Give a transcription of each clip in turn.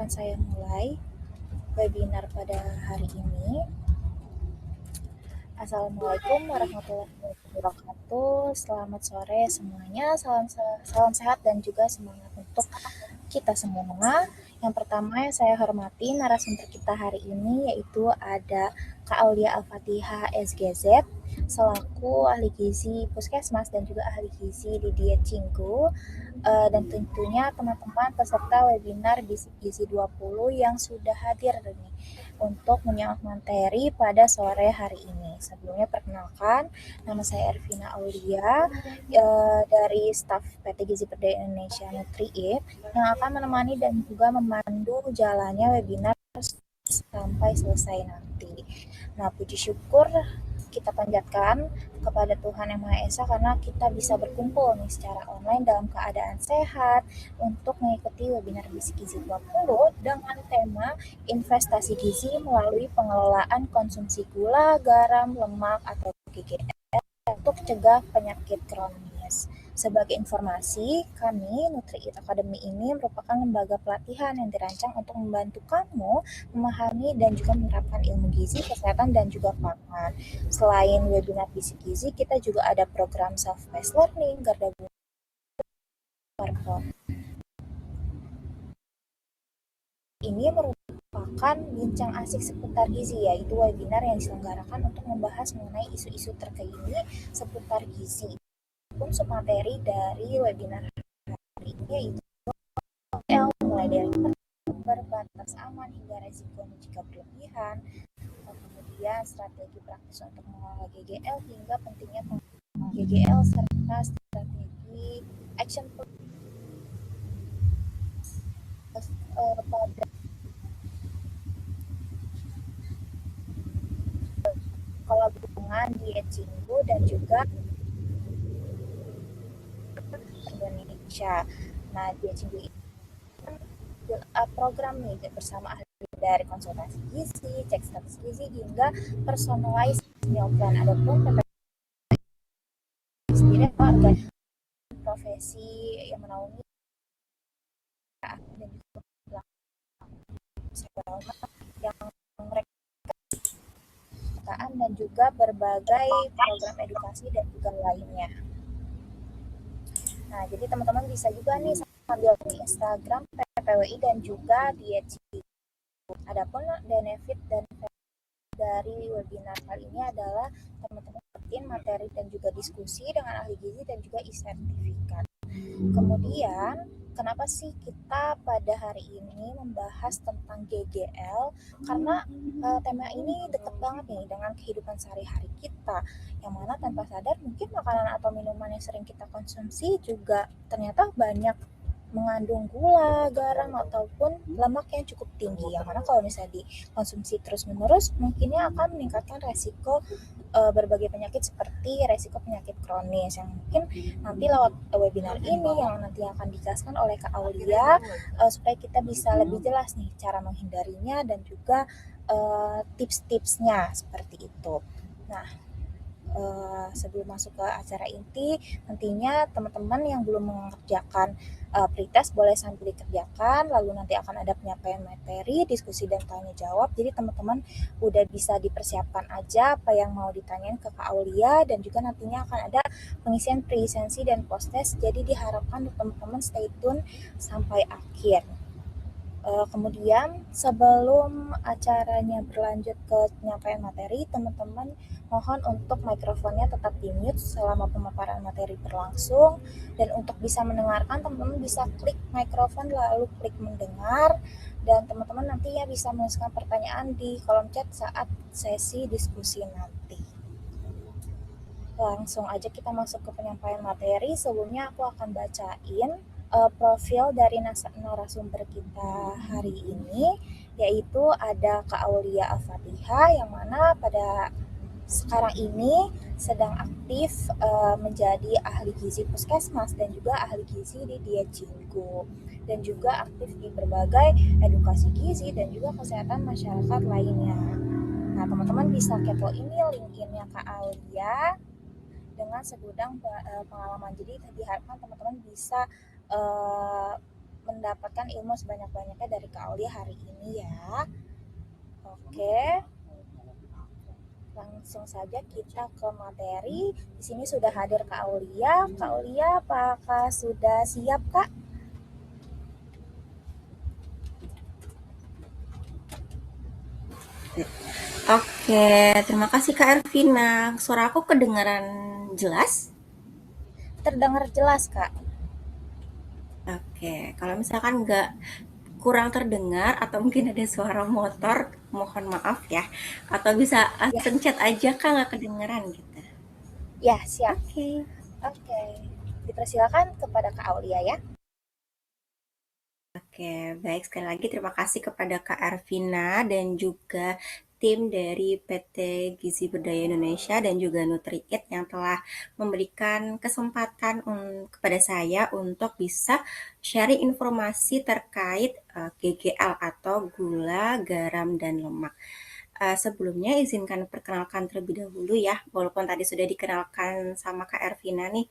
akan saya mulai webinar pada hari ini. Assalamualaikum warahmatullahi wabarakatuh. Selamat sore semuanya. Salam sehat dan juga semangat untuk kita semua. Yang pertama yang saya hormati narasumber kita hari ini yaitu ada Kak Aulia Al-Fatihah SGZ selaku ahli gizi Puskesmas dan juga ahli gizi di Diet Cinggu. Dan tentunya teman-teman peserta webinar Bisik Gizi 20 yang sudah hadir nih untuk menyimak materi pada sore hari ini. Sebelumnya perkenalkan, nama saya Ervina Aulia dari staf PT Gizi Berdaya Indonesia Nutri-It yang akan menemani dan juga memandu jalannya webinar sampai selesai nanti. Nah, puji syukur kita panjatkan kepada Tuhan Yang Maha Esa karena kita bisa berkumpul nih secara online dalam keadaan sehat untuk mengikuti webinar Bisik Gizi 20 dengan tema investasi gizi melalui pengelolaan konsumsi gula, garam, lemak, atau GGL untuk cegah penyakit kronis. Sebagai informasi, kami Nutri-It Academy ini merupakan lembaga pelatihan yang dirancang untuk membantu kamu memahami dan juga menerapkan ilmu gizi, kesehatan, dan juga pangan. Selain webinar Bisik Gizi, kita juga ada program self-paced learning, Garda Buana. Ini merupakan bincang asik seputar gizi, yaitu webinar yang diselenggarakan untuk membahas mengenai isu-isu terkini seputar gizi. Unsur materi dari webinar hari ini yaitu mulai dari batas aman hingga resiko jika berlebihan, kemudian strategi praktis untuk mengelola GGL hingga pentingnya pengelolaan GGL serta strategi action pada gabungan Diet Cinggu dan juga Indonesia. Nah, Diet Cinggu ini program nih bersama ahli dari konsultasi gizi, cek status gizi hingga personalized meal plan. Adapun sendiri organ profesi yang menaungi dan juga yang mereka dan juga berbagai program edukasi dan juga lainnya. Nah, jadi teman-teman bisa juga nih sambil di Instagram PPWI dan juga Diet Cinggu. Adapun benefit dan dari webinar kali ini adalah teman-teman dapetin materi dan juga diskusi dengan ahli gizi dan juga e-sertifikat. Kemudian, kenapa sih kita pada hari ini membahas tentang GGL? Karena tema ini dekat banget nih dengan kehidupan sehari-hari kita, yang mana tanpa sadar mungkin makanan atau minuman yang sering kita konsumsi juga ternyata banyak mengandung gula, garam, ataupun lemak yang cukup tinggi, yang mana kalau misalnya dikonsumsi terus-menerus mungkinnya akan meningkatkan resiko berbagai penyakit seperti resiko penyakit kronis yang mungkin nanti lewat webinar ini yang nanti akan dijelaskan oleh Kak Aulia supaya kita bisa lebih jelas nih cara menghindarinya dan juga tips-tipsnya seperti itu. Nah, sebelum masuk ke acara inti, nantinya teman-teman yang belum mengerjakan pretest boleh sambil dikerjakan, lalu nanti akan ada penyampaian materi, diskusi dan tanya jawab. Jadi teman-teman udah bisa dipersiapkan aja apa yang mau ditanyain ke Kak Aulia, dan juga nantinya akan ada pengisian pre-lisensi dan post-test. Jadi diharapkan teman-teman stay tune sampai akhir. Kemudian sebelum acaranya berlanjut ke penyampaian materi, teman-teman mohon untuk mikrofonnya tetap di-mute selama pemaparan materi berlangsung, dan untuk bisa mendengarkan teman-teman bisa klik mikrofon lalu klik mendengar, dan teman-teman nantinya bisa menuliskan pertanyaan di kolom chat saat sesi diskusi nanti. Langsung aja kita masuk ke penyampaian materi. Sebelumnya aku akan bacain profil dari narasumber kita hari ini, yaitu ada Kak Aulia Al-Fatihah yang mana pada sekarang ini sedang aktif menjadi ahli gizi Puskesmas dan juga ahli gizi di Diet Cinggu, dan juga aktif di berbagai edukasi gizi dan juga kesehatan masyarakat lainnya. Nah, teman-teman bisa kepo ini LinkedIn-nya Kak Aulia dengan segudang pengalaman. Jadi diharapkan teman-teman bisa mendapatkan ilmu sebanyak-banyaknya dari Kak Aulia hari ini ya. Oke, langsung saja kita ke materi. Di sini sudah hadir Kak Aulia. Kak Aulia, apakah sudah siap, Kak? Oke, terima kasih Kak Ervina. Suara aku kedengaran jelas? Terdengar jelas, Kak. Oke, kalau misalkan nggak kurang terdengar atau mungkin ada suara motor, mohon maaf ya. Atau bisa Ya, langsung chat aja Kak, nggak kedengeran gitu. ya siap. Oke. Oke, dipersilakan kepada Kak Aulia ya. Oke, baik sekali lagi terima kasih kepada Kak Ervina dan juga tim dari PT Gizi Berdaya Indonesia dan juga NutriIt yang telah memberikan kesempatan kepada saya untuk bisa sharing informasi terkait GGL atau gula, garam, dan lemak. Sebelumnya izinkan perkenalkan terlebih dahulu ya, walaupun tadi sudah dikenalkan sama Kak Ervina nih.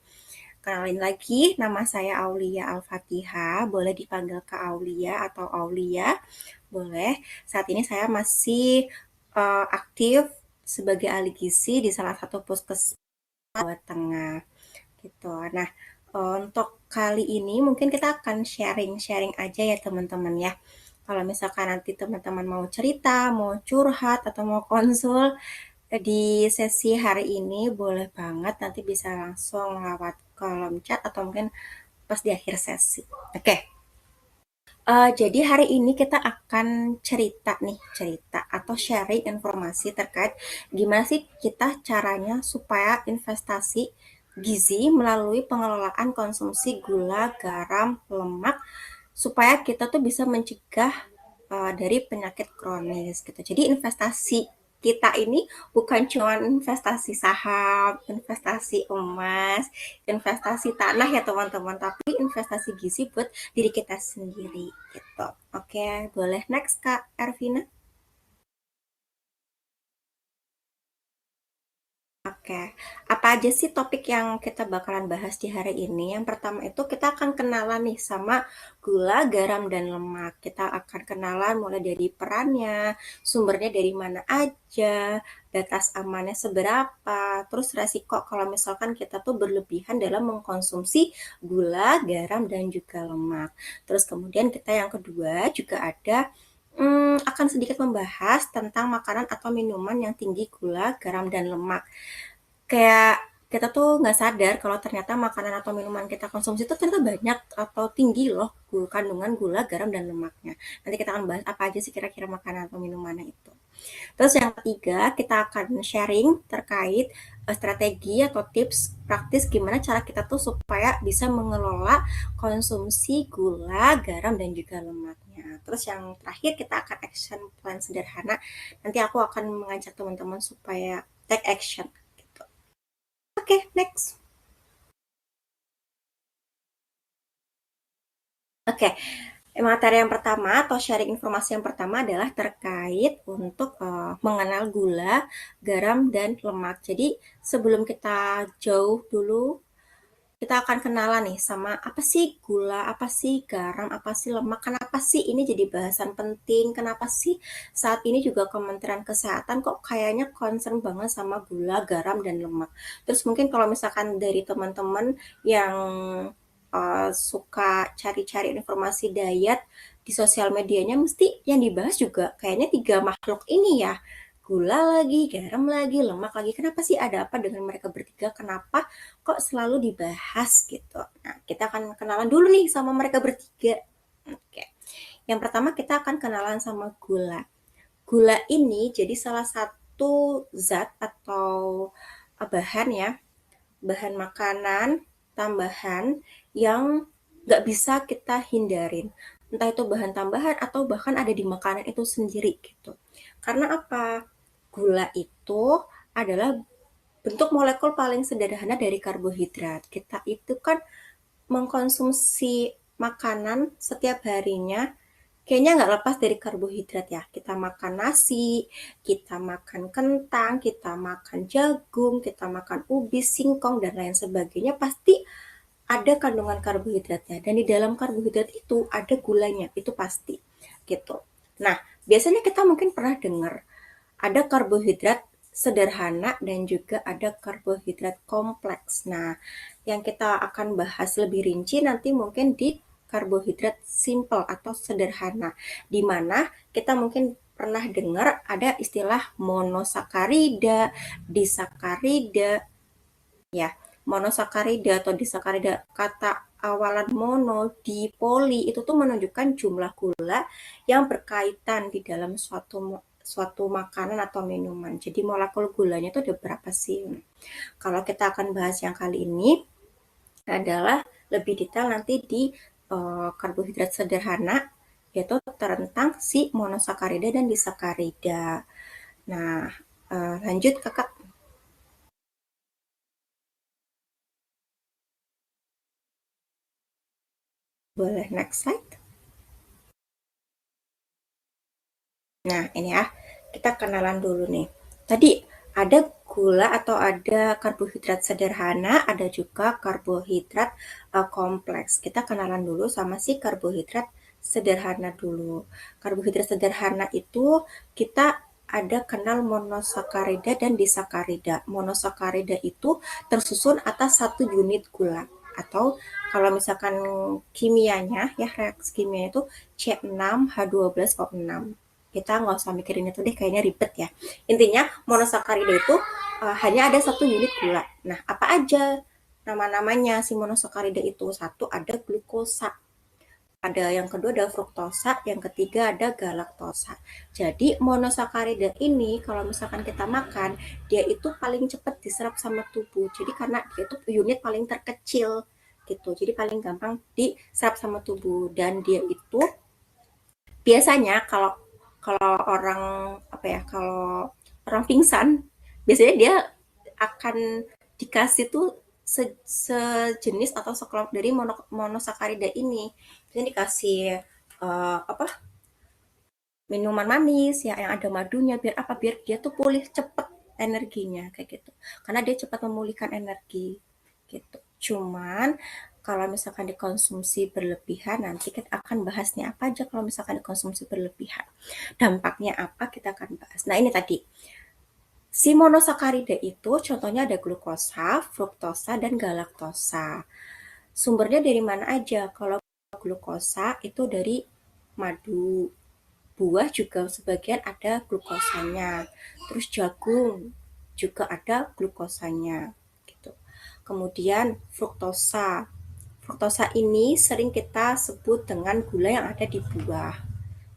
Kenalin lagi, nama saya Aulia Al-Fatihah, boleh dipanggil Kak Aulia atau Aulia, boleh. Saat ini saya masih aktif sebagai ahli gizi di salah satu puskesmas Jawa Tengah, gitu. Nah, untuk kali ini mungkin kita akan sharing-sharing aja ya teman-teman ya. Kalau misalkan nanti teman-teman mau cerita, mau curhat, atau mau konsul, di sesi hari ini boleh banget nanti bisa langsung lewat kolom chat atau mungkin pas di akhir sesi. Oke, jadi hari ini kita akan cerita atau sharing informasi terkait gimana sih kita caranya supaya investasi gizi melalui pengelolaan konsumsi gula, garam, lemak supaya kita tuh bisa mencegah dari penyakit kronis gitu. Jadi investasi kita ini bukan cuma investasi saham, investasi emas, investasi tanah ya teman-teman, tapi investasi gizi buat diri kita sendiri gitu. Oke, boleh next Kak Ervina? Oke, apa aja sih topik yang kita bakalan bahas di hari ini? Yang pertama itu kita akan kenalan nih sama gula, garam, dan lemak. Kita akan kenalan mulai dari perannya, sumbernya dari mana aja, batas amannya seberapa, terus resiko kalau misalkan kita tuh berlebihan dalam mengkonsumsi gula, garam, dan juga lemak. Terus kemudian kita yang kedua juga ada akan sedikit membahas tentang makanan atau minuman yang tinggi gula, garam, dan lemak. Kayak kita tuh nggak sadar kalau ternyata makanan atau minuman kita konsumsi itu ternyata banyak atau tinggi loh kandungan gula, garam, dan lemaknya. Nanti kita akan bahas apa aja sih kira-kira makanan atau minumannya itu. Terus yang ketiga, kita akan sharing terkait strategi atau tips praktis gimana cara kita tuh supaya bisa mengelola konsumsi gula, garam, dan juga lemaknya. Terus yang terakhir kita akan action plan sederhana. Nanti aku akan mengajak teman-teman supaya take action gitu. Oke, next. Oke, materi yang pertama atau sharing informasi yang pertama adalah terkait untuk mengenal gula, garam, dan lemak. Jadi sebelum kita jauh dulu, kita akan kenalan nih sama apa sih gula, apa sih garam, apa sih lemak, kenapa sih ini jadi bahasan penting, kenapa sih saat ini juga Kementerian Kesehatan kok kayaknya concern banget sama gula, garam, dan lemak. Terus mungkin kalau misalkan dari teman-teman yang suka cari-cari informasi diet di sosial medianya, mesti yang dibahas juga kayaknya tiga makhluk ini ya. Gula lagi, garam lagi, lemak lagi. Kenapa sih ada apa dengan mereka bertiga? Kenapa kok selalu dibahas gitu? Nah, kita akan kenalan dulu nih sama mereka bertiga. Oke. Yang pertama kita akan kenalan sama gula. Gula ini jadi salah satu zat atau bahan ya, bahan makanan tambahan yang nggak bisa kita hindarin. Entah itu bahan tambahan atau bahkan ada di makanan itu sendiri gitu. Karena apa? Gula itu adalah bentuk molekul paling sederhana dari karbohidrat. Kita itu kan mengkonsumsi makanan setiap harinya kayaknya nggak lepas dari karbohidrat ya. Kita makan nasi, kita makan kentang, kita makan jagung, kita makan ubi, singkong, dan lain sebagainya. Pasti ada kandungan karbohidratnya, dan di dalam karbohidrat itu ada gulanya, itu pasti gitu. Nah, biasanya kita mungkin pernah dengar ada karbohidrat sederhana dan juga ada karbohidrat kompleks. Nah, yang kita akan bahas lebih rinci nanti mungkin di karbohidrat simple atau sederhana, di mana kita mungkin pernah dengar ada istilah monosakarida, disakarida, ya. Monosakarida atau disakarida, kata awalan mono, di, poli, itu tuh menunjukkan jumlah gula yang berkaitan di dalam suatu makanan atau minuman. Jadi molekul gulanya itu ada berapa sih? Kalau kita akan bahas yang kali ini adalah lebih detail nanti di karbohidrat sederhana, yaitu tentang si monosakarida dan disakarida. Nah, lanjut kakak. Boleh next slide. Nah, ini ya, kita kenalan dulu nih. Tadi ada gula atau ada karbohidrat sederhana, ada juga karbohidrat kompleks. Kita kenalan dulu sama si karbohidrat sederhana dulu. Karbohidrat sederhana itu kita ada kenal monosakarida dan disakarida. Monosakarida itu tersusun atas satu unit gula. Atau kalau misalkan kimianya, ya reaksi kimia itu C6H12O6. Kita nggak usah mikirin itu deh, kayaknya ribet ya. Intinya monosakarida itu hanya ada satu unit gula. Nah, apa aja nama-namanya si monosakarida itu? Satu ada glukosa, ada yang kedua ada fruktosa, yang ketiga ada galaktosa. Jadi monosakarida ini kalau misalkan kita makan, dia itu paling cepat diserap sama tubuh. Jadi karena dia itu unit paling terkecil gitu. Jadi paling gampang diserap sama tubuh, dan dia itu biasanya kalau kalau orang apa ya, kalau orang pingsan, biasanya dia akan dikasih tuh sejenis atau sekelompok dari monosakarida ini. Jadi dikasih apa, minuman manis ya yang ada madunya, biar apa, biar dia tuh pulih cepet energinya kayak gitu, karena dia cepat memulihkan energi gitu. Cuman kalau misalkan dikonsumsi berlebihan, nanti kita akan bahasnya apa aja kalau misalkan dikonsumsi berlebihan, dampaknya apa kita akan bahas. Nah, ini tadi si monosakarida itu contohnya ada glukosa, fruktosa, dan galaktosa. Sumbernya dari mana aja? Kalau glukosa itu dari madu, buah juga sebagian ada glukosanya, terus jagung juga ada glukosanya gitu. Kemudian fruktosa. Fruktosa ini sering kita sebut dengan gula yang ada di buah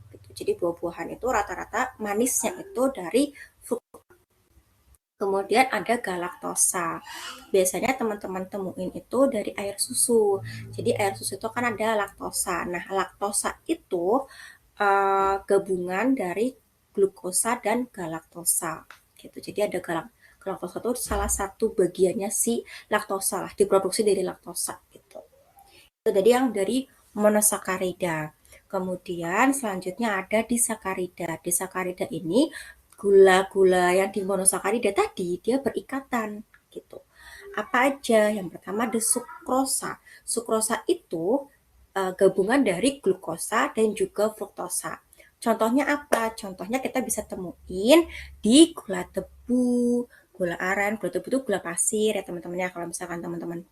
gitu. Jadi buah-buahan itu rata-rata manisnya itu dari fruktosa. Kemudian ada galaktosa. Biasanya teman-teman temuin itu dari air susu. Jadi air susu itu kan ada laktosa. Nah, laktosa itu gabungan dari glukosa dan galaktosa gitu. Jadi ada galaktosa itu salah satu bagiannya si laktosa lah, diproduksi dari laktosa gitu. Itu tadi yang dari monosakarida. Kemudian selanjutnya ada disakarida. Disakarida ini gula-gula yang di monosakarida tadi dia berikatan gitu. Apa aja? Yang pertama ada sukrosa. Sukrosa itu gabungan dari glukosa dan juga fruktosa. Contohnya apa? Contohnya kita bisa temuin di gula tebu, gula aren. Gula tebu itu gula pasir ya teman-teman ya, kalau misalkan teman-teman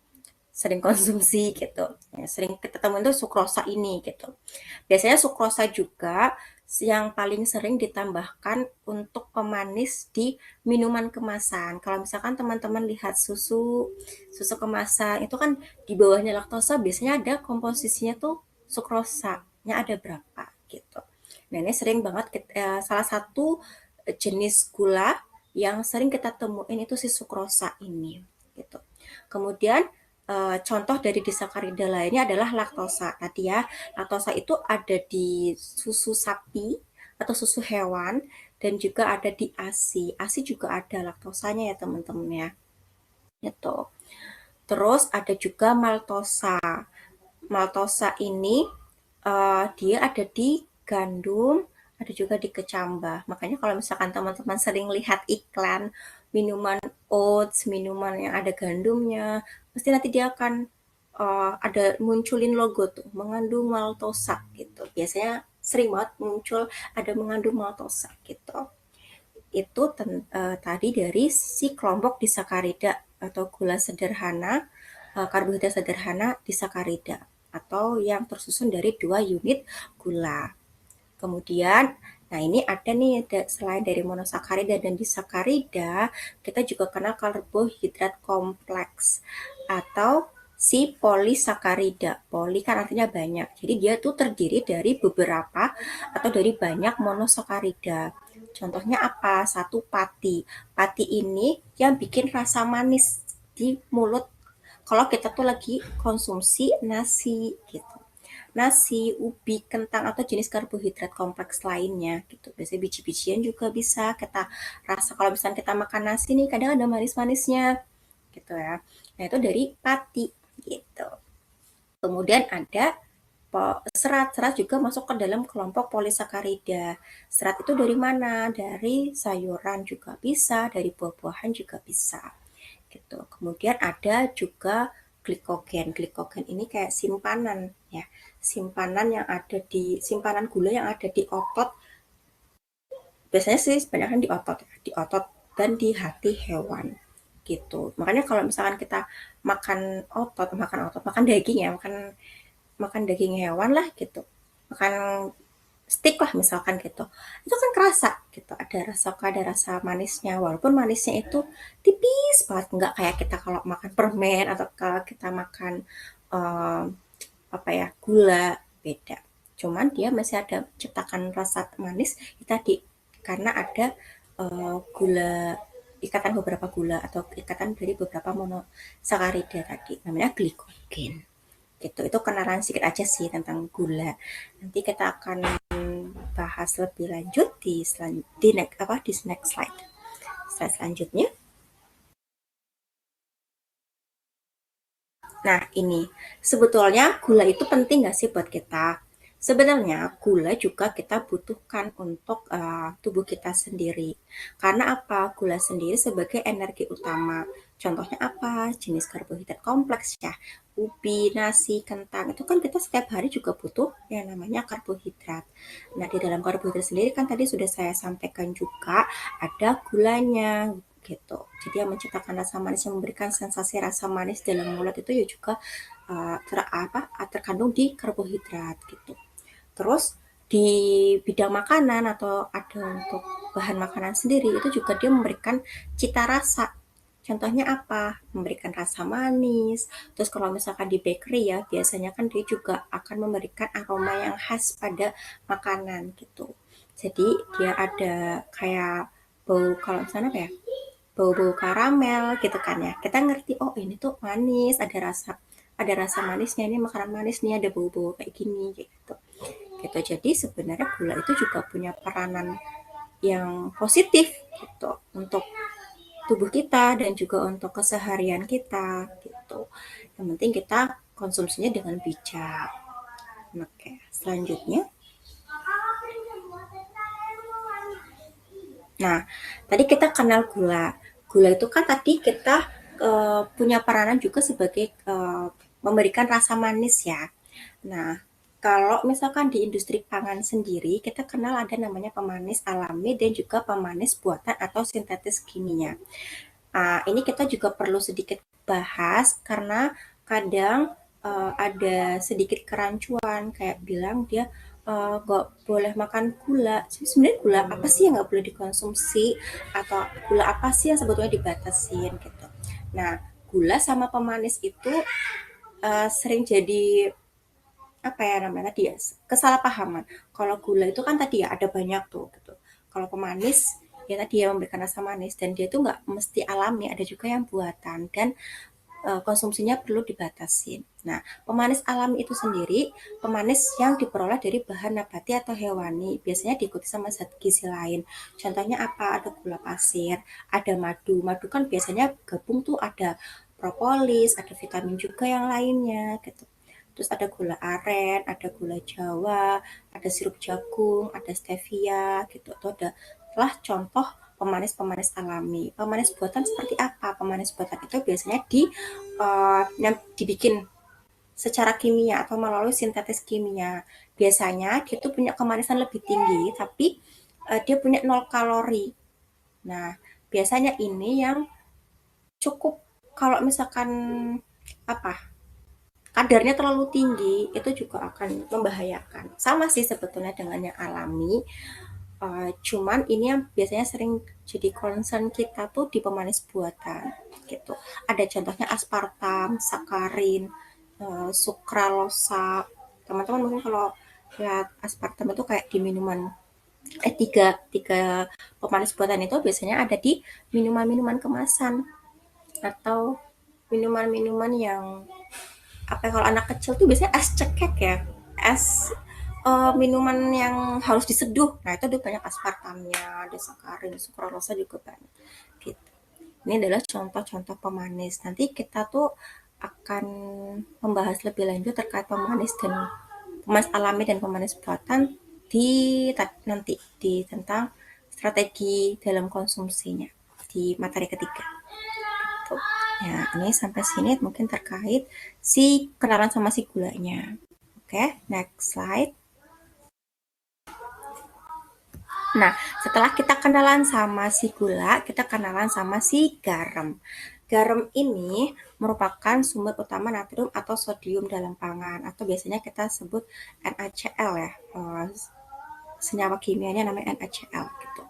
sering konsumsi gitu. Ya, sering kita temuin tuh sukrosa ini gitu. Biasanya sukrosa juga yang paling sering ditambahkan untuk pemanis di minuman kemasan. Kalau misalkan teman-teman lihat susu kemasan itu kan di bawahnya laktosa biasanya ada komposisinya tuh sukrosanya ada berapa gitu. Nah, ini sering banget salah satu jenis gula yang sering kita temuin itu si sukrosa ini gitu. Kemudian contoh dari disakarida lainnya adalah laktosa. Tadi ya, laktosa itu ada di susu sapi atau susu hewan dan juga ada di ASI. ASI juga ada laktosanya ya teman-teman ya. Gitu. Terus ada juga maltosa. Maltosa ini dia ada di gandum, ada juga di kecambah. Makanya kalau misalkan teman-teman sering lihat iklan minuman oats, minuman yang ada gandumnya, pasti nanti dia akan ada munculin logo tuh, mengandung maltosa gitu. Biasanya sering banget muncul ada mengandung maltosa gitu. Itu tadi dari si kelompok disakarida atau gula sederhana, karbohidrat sederhana disakarida atau yang tersusun dari 2 unit gula. Kemudian, nah ini ada nih, selain dari monosakarida dan disakarida, kita juga kenal karbohidrat kompleks atau si polisakarida. Poli kan artinya banyak, jadi dia tuh terdiri dari beberapa atau dari banyak monosakarida. Contohnya apa? Satu pati. Pati ini yang bikin rasa manis di mulut kalau kita tuh lagi konsumsi nasi gitu, nasi, ubi, kentang, atau jenis karbohidrat kompleks lainnya gitu. Biasanya biji-bijian juga bisa kita rasa kalau misalnya kita makan nasi nih kadang ada manis-manisnya gitu ya. Nah itu dari pati gitu. Kemudian ada serat. Serat juga masuk ke dalam kelompok polisakarida. Serat itu dari mana? Dari sayuran juga bisa, dari buah-buahan juga bisa gitu. Kemudian ada juga glikogen. Glikogen ini kayak simpanan ya. Simpanan gula yang ada di otot. Biasanya sih sebenarnya di otot dan di hati hewan gitu. Makanya kalau misalkan kita makan daging ya, makan makan daging hewan lah gitu. Makan stick lah misalkan gitu, itu kan kerasa gitu, ada rasa manisnya, walaupun manisnya itu tipis banget, nggak kayak kita kalau makan permen atau kalau kita makan eh, apa ya, gula, beda. Cuman dia masih ada ciptakan rasa manis itu tadi karena ada gula, ikatan beberapa gula atau ikatan dari beberapa monosakarida tadi, namanya glikogen gitu. Itu kenalan sedikit aja sih tentang gula. Nanti kita akan bahas lebih lanjut di next slide. Slide selanjutnya. Nah, ini sebetulnya gula itu penting nggak sih buat kita? Sebenarnya gula juga kita butuhkan untuk tubuh kita sendiri. Karena apa? Gula sendiri sebagai energi utama. Contohnya apa? Jenis karbohidrat kompleks ya. Ubi, nasi, kentang. Itu kan kita setiap hari juga butuh yang namanya karbohidrat. Nah, di dalam karbohidrat sendiri kan tadi sudah saya sampaikan juga ada gulanya gitu. Jadi yang menciptakan rasa manis, yang memberikan sensasi rasa manis dalam mulut itu ya juga terkandung di karbohidrat gitu. Terus di bidang makanan atau ada untuk bahan makanan sendiri itu juga dia memberikan cita rasa. Contohnya apa? Memberikan rasa manis. Terus kalau misalkan di bakery ya, biasanya kan dia juga akan memberikan aroma yang khas pada makanan gitu. Jadi dia ada kayak bau, kalau misalnya apa ya, bau-bau karamel gitu kan ya. Kita ngerti, oh ini tuh manis, ada rasa manisnya, ini makanan manis nih, ada bau-bau kayak gini gitu. Gitu. Jadi sebenarnya gula itu juga punya peranan yang positif gitu untuk tubuh kita dan juga untuk keseharian kita gitu. Yang penting kita konsumsinya dengan bijak. Oke, selanjutnya. Nah, tadi kita kenal gula. Gula itu kan tadi kita punya peranan juga sebagai memberikan rasa manis ya. Nah, kalau misalkan di industri pangan sendiri, kita kenal ada namanya pemanis alami dan juga pemanis buatan atau sintetis kimia. Ini kita juga perlu sedikit bahas karena kadang ada sedikit kerancuan kayak bilang dia nggak boleh makan gula. Sebenarnya gula apa sih yang nggak boleh dikonsumsi atau gula apa sih yang sebetulnya dibatasin gitu. Nah, gula sama pemanis itu sering jadi apa ya namanya tadi ya, kesalahpahaman. Kalau gula itu kan tadi ya ada banyak tuh gitu. Kalau pemanis ya tadi ya memberikan rasa manis dan dia itu nggak mesti alami, ada juga yang buatan dan konsumsinya perlu dibatasin. Nah, pemanis alami itu sendiri pemanis yang diperoleh dari bahan nabati atau hewani, biasanya diikuti sama zat gizi lain. Contohnya apa? Ada gula pasir, ada madu. Madu kan biasanya gabung tuh ada propolis, ada vitamin juga yang lainnya gitu. Terus ada gula aren, ada gula jawa, ada sirup jagung, ada stevia gitu. Itu adalah contoh pemanis-pemanis alami. Pemanis buatan seperti apa? Pemanis buatan itu biasanya yang dibikin secara kimia atau melalui sintetis kimia. Biasanya dia tuh punya kemanisan lebih tinggi, tapi dia punya 0 kalori. Nah, biasanya ini yang cukup kalau misalkan apa kadarnya terlalu tinggi itu juga akan membahayakan. Sama sih sebetulnya dengan yang alami, cuman ini yang biasanya sering jadi concern kita tuh di pemanis buatan gitu. Ada contohnya aspartam, sakarin, sukralosa. Teman-teman mungkin kalau lihat aspartam itu kayak di minuman tiga tiga pemanis buatan itu biasanya ada di minuman-minuman kemasan atau minuman-minuman yang apa ya, kalau anak kecil tuh biasanya es cekek ya, es minuman yang harus diseduh. Nah itu ada banyak aspartamnya, ada sakarin, sukralosa juga banyak. Gitu. Ini adalah contoh-contoh pemanis. Nanti kita tuh akan membahas lebih lanjut terkait pemanis dan pemanis alami dan pemanis buatan di nanti di tentang strategi dalam konsumsinya di materi ketiga. Tuh. Ya, ini sampai sini mungkin terkait si kenalan sama si gulanya. Oke, next slide. Nah, setelah kita kenalan sama si gula, kita kenalan sama si garam. Garam ini merupakan sumber utama natrium atau sodium dalam pangan, atau biasanya kita sebut NaCl ya. Senyawa kimianya namanya NaCl gitu.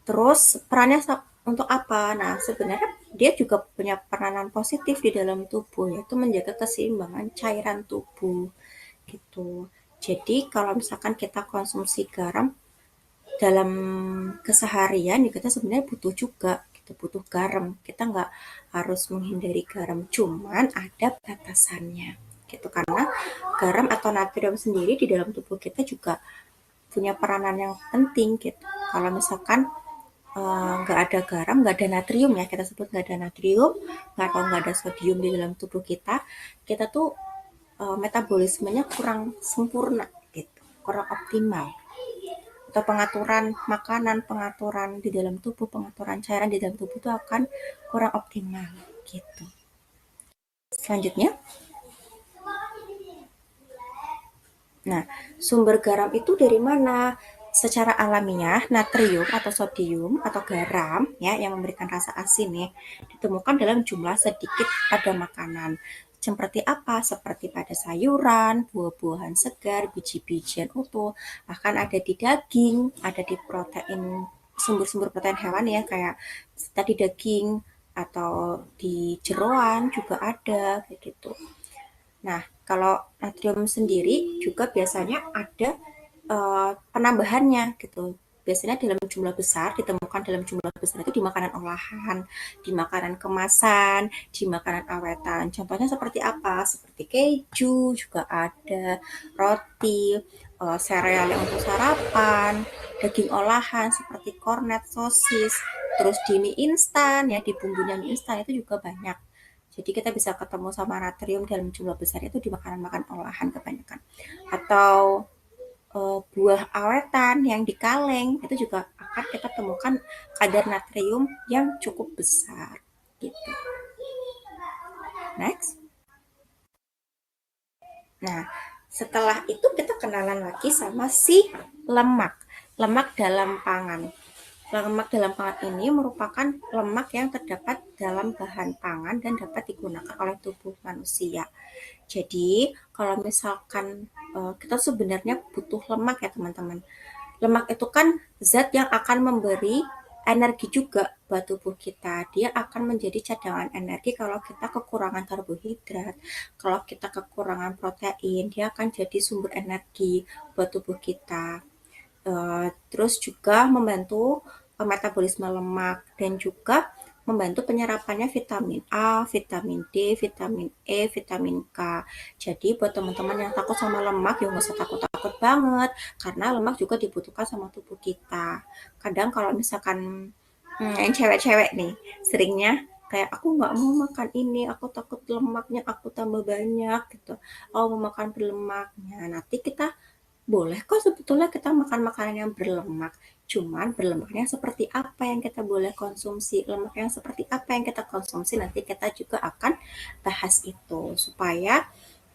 Terus perannya untuk apa? Nah, sebenarnya dia juga punya peranan positif di dalam tubuh, yaitu menjaga keseimbangan cairan tubuh gitu. Jadi kalau misalkan kita konsumsi garam dalam keseharian, ya kita sebenarnya butuh juga, kita butuh garam. Kita nggak harus menghindari garam, cuman ada batasannya gitu. Karena garam atau natrium sendiri di dalam tubuh kita juga punya peranan yang penting gitu. Kalau misalkan nggak ada garam, nggak ada natrium ya, kita sebut nggak ada natrium, nggak ada sodium di dalam tubuh kita, kita tuh metabolismenya kurang sempurna gitu, kurang optimal. Atau pengaturan makanan, pengaturan di dalam tubuh, pengaturan cairan di dalam tubuh itu akan kurang optimal gitu. Selanjutnya, nah sumber garam itu dari mana? Secara alamiah, natrium atau sodium atau garam ya yang memberikan rasa asin ya, ditemukan dalam jumlah sedikit pada makanan. Seperti apa? Seperti pada sayuran, buah-buahan segar, biji-bijian utuh, bahkan ada di daging, ada di protein, sumber-sumber protein hewan ya kayak tadi daging atau di jeroan juga ada kayak gitu. Nah, kalau natrium sendiri juga biasanya ada penambahannya gitu. Biasanya dalam jumlah besar, ditemukan dalam jumlah besar itu di makanan olahan, di makanan kemasan, di makanan awetan. Contohnya seperti apa? Seperti keju juga ada, roti, sereal yang untuk sarapan, daging olahan seperti kornet, sosis, terus di mie instan ya, di bumbunya mie instan itu juga banyak. Jadi kita bisa ketemu sama natrium dalam jumlah besar itu di makanan-makanan olahan kebanyakan. Atau buah awetan yang di kaleng itu juga akan kita temukan kadar natrium yang cukup besar gitu. Next. Nah, setelah itu kita kenalan lagi sama si lemak. Lemak dalam pangan. Lemak dalam pangan ini merupakan lemak yang terdapat dalam bahan pangan dan dapat digunakan oleh tubuh manusia. Jadi, kalau misalkan kita sebenarnya butuh lemak ya teman-teman. Lemak itu kan zat yang akan memberi energi juga buat tubuh kita. Dia akan menjadi cadangan energi kalau kita kekurangan karbohidrat, kalau kita kekurangan protein, dia akan jadi sumber energi buat tubuh kita. Terus juga membantu metabolisme lemak dan juga membantu penyerapannya vitamin A, vitamin D, vitamin E, vitamin K. Jadi buat teman-teman yang takut sama lemak, ya nggak usah takut-takut banget, karena lemak juga dibutuhkan sama tubuh kita. Kadang kalau misalkan yang cewek-cewek nih, seringnya kayak aku nggak mau makan ini, aku takut lemaknya aku tambah banyak gitu. Oh mau makan berlemaknya, nanti kita boleh kok sebetulnya kita makan makanan yang berlemak, cuman berlemaknya seperti apa yang kita boleh konsumsi, lemak yang seperti apa yang kita konsumsi, nanti kita juga akan bahas itu supaya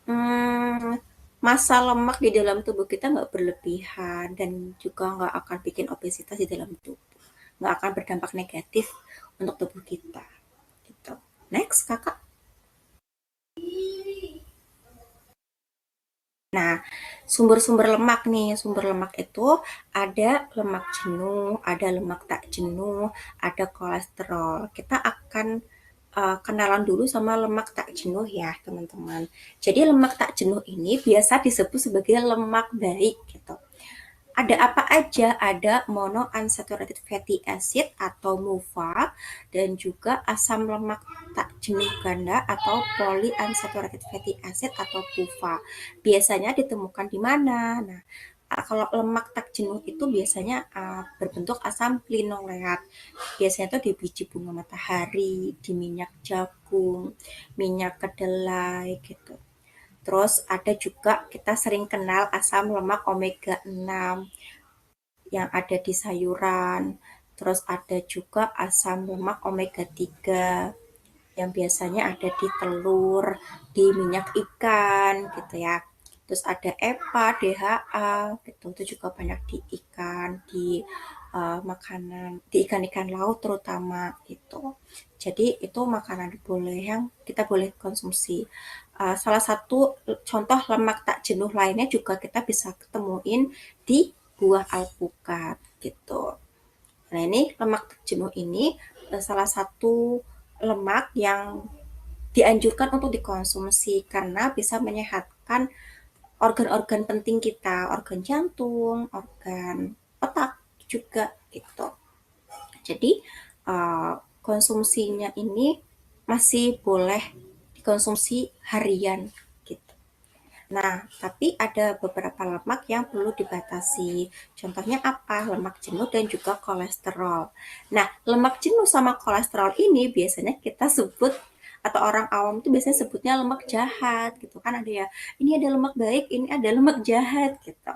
Mmm, massa lemak di dalam tubuh kita nggak berlebihan dan juga nggak akan bikin obesitas di dalam tubuh, nggak akan berdampak negatif untuk tubuh kita, gitu. Next, Kakak. Nah, sumber-sumber lemak nih, sumber lemak itu ada lemak jenuh, ada lemak tak jenuh, ada kolesterol. Kita akan kenalan dulu sama lemak tak jenuh ya, teman-teman. Jadi lemak tak jenuh ini biasa disebut sebagai lemak baik gitu. Ada apa aja? Ada monounsaturated fatty acid atau MUFA dan juga asam lemak tak jenuh ganda atau polyunsaturated fatty acid atau PUFA. Biasanya ditemukan di mana? Nah, kalau lemak tak jenuh itu biasanya berbentuk asam linoleat. Biasanya itu di biji bunga matahari, di minyak jagung, minyak kedelai gitu. Terus ada juga kita sering kenal asam lemak omega 6 yang ada di sayuran. Terus ada juga asam lemak omega 3 yang biasanya ada di telur, di minyak ikan gitu ya. Terus ada EPA, DHA gitu. Itu juga banyak di ikan, di makanan, di ikan-ikan laut terutama gitu. Jadi itu makanan boleh yang kita boleh konsumsi. Salah satu contoh lemak tak jenuh lainnya juga kita bisa ketemuin di buah alpukat gitu. Nah, ini lemak tak jenuh ini salah satu lemak yang dianjurkan untuk dikonsumsi karena bisa menyehatkan organ-organ penting kita, organ jantung, organ otak juga gitu. Jadi konsumsinya ini masih boleh dikonsumsi harian gitu. Nah, tapi ada beberapa lemak yang perlu dibatasi. Contohnya apa? Lemak jenuh dan juga kolesterol. Nah, lemak jenuh sama kolesterol ini biasanya kita sebut atau orang awam itu biasanya sebutnya lemak jahat gitu kan, ada ya. Ini ada lemak baik, ini ada lemak jahat gitu.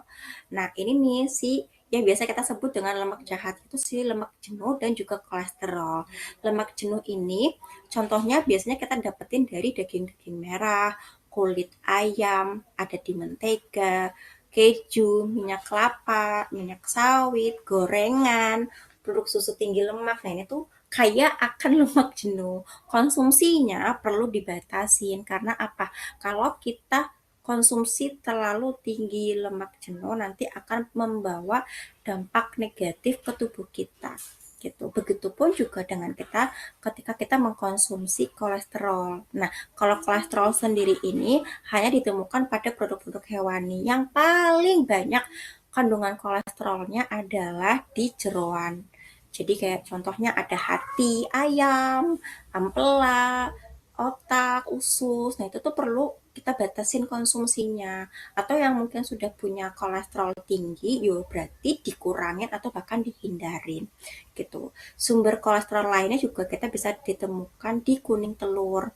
Nah, ini nih si yang biasa kita sebut dengan lemak jahat itu si lemak jenuh dan juga kolesterol. Lemak jenuh ini contohnya biasanya kita dapetin dari daging-daging merah, kulit ayam, ada di mentega, keju, minyak kelapa, minyak sawit, gorengan, produk susu tinggi lemak. Nah, ini tuh kaya akan lemak jenuh. Konsumsinya perlu dibatasin karena apa? Kalau kita konsumsi terlalu tinggi lemak jenuh nanti akan membawa dampak negatif ke tubuh kita gitu. Begitupun juga dengan kita ketika kita mengkonsumsi kolesterol. Nah, kalau kolesterol sendiri ini hanya ditemukan pada produk-produk hewani yang paling banyak kandungan kolesterolnya adalah di jeroan. Jadi kayak contohnya ada hati ayam, ampela, otak, usus. Nah, itu tuh perlu kita batasin konsumsinya. Atau yang mungkin sudah punya kolesterol tinggi, yo berarti dikurangin atau bahkan dihindarin gitu. Sumber kolesterol lainnya juga kita bisa ditemukan di kuning telur.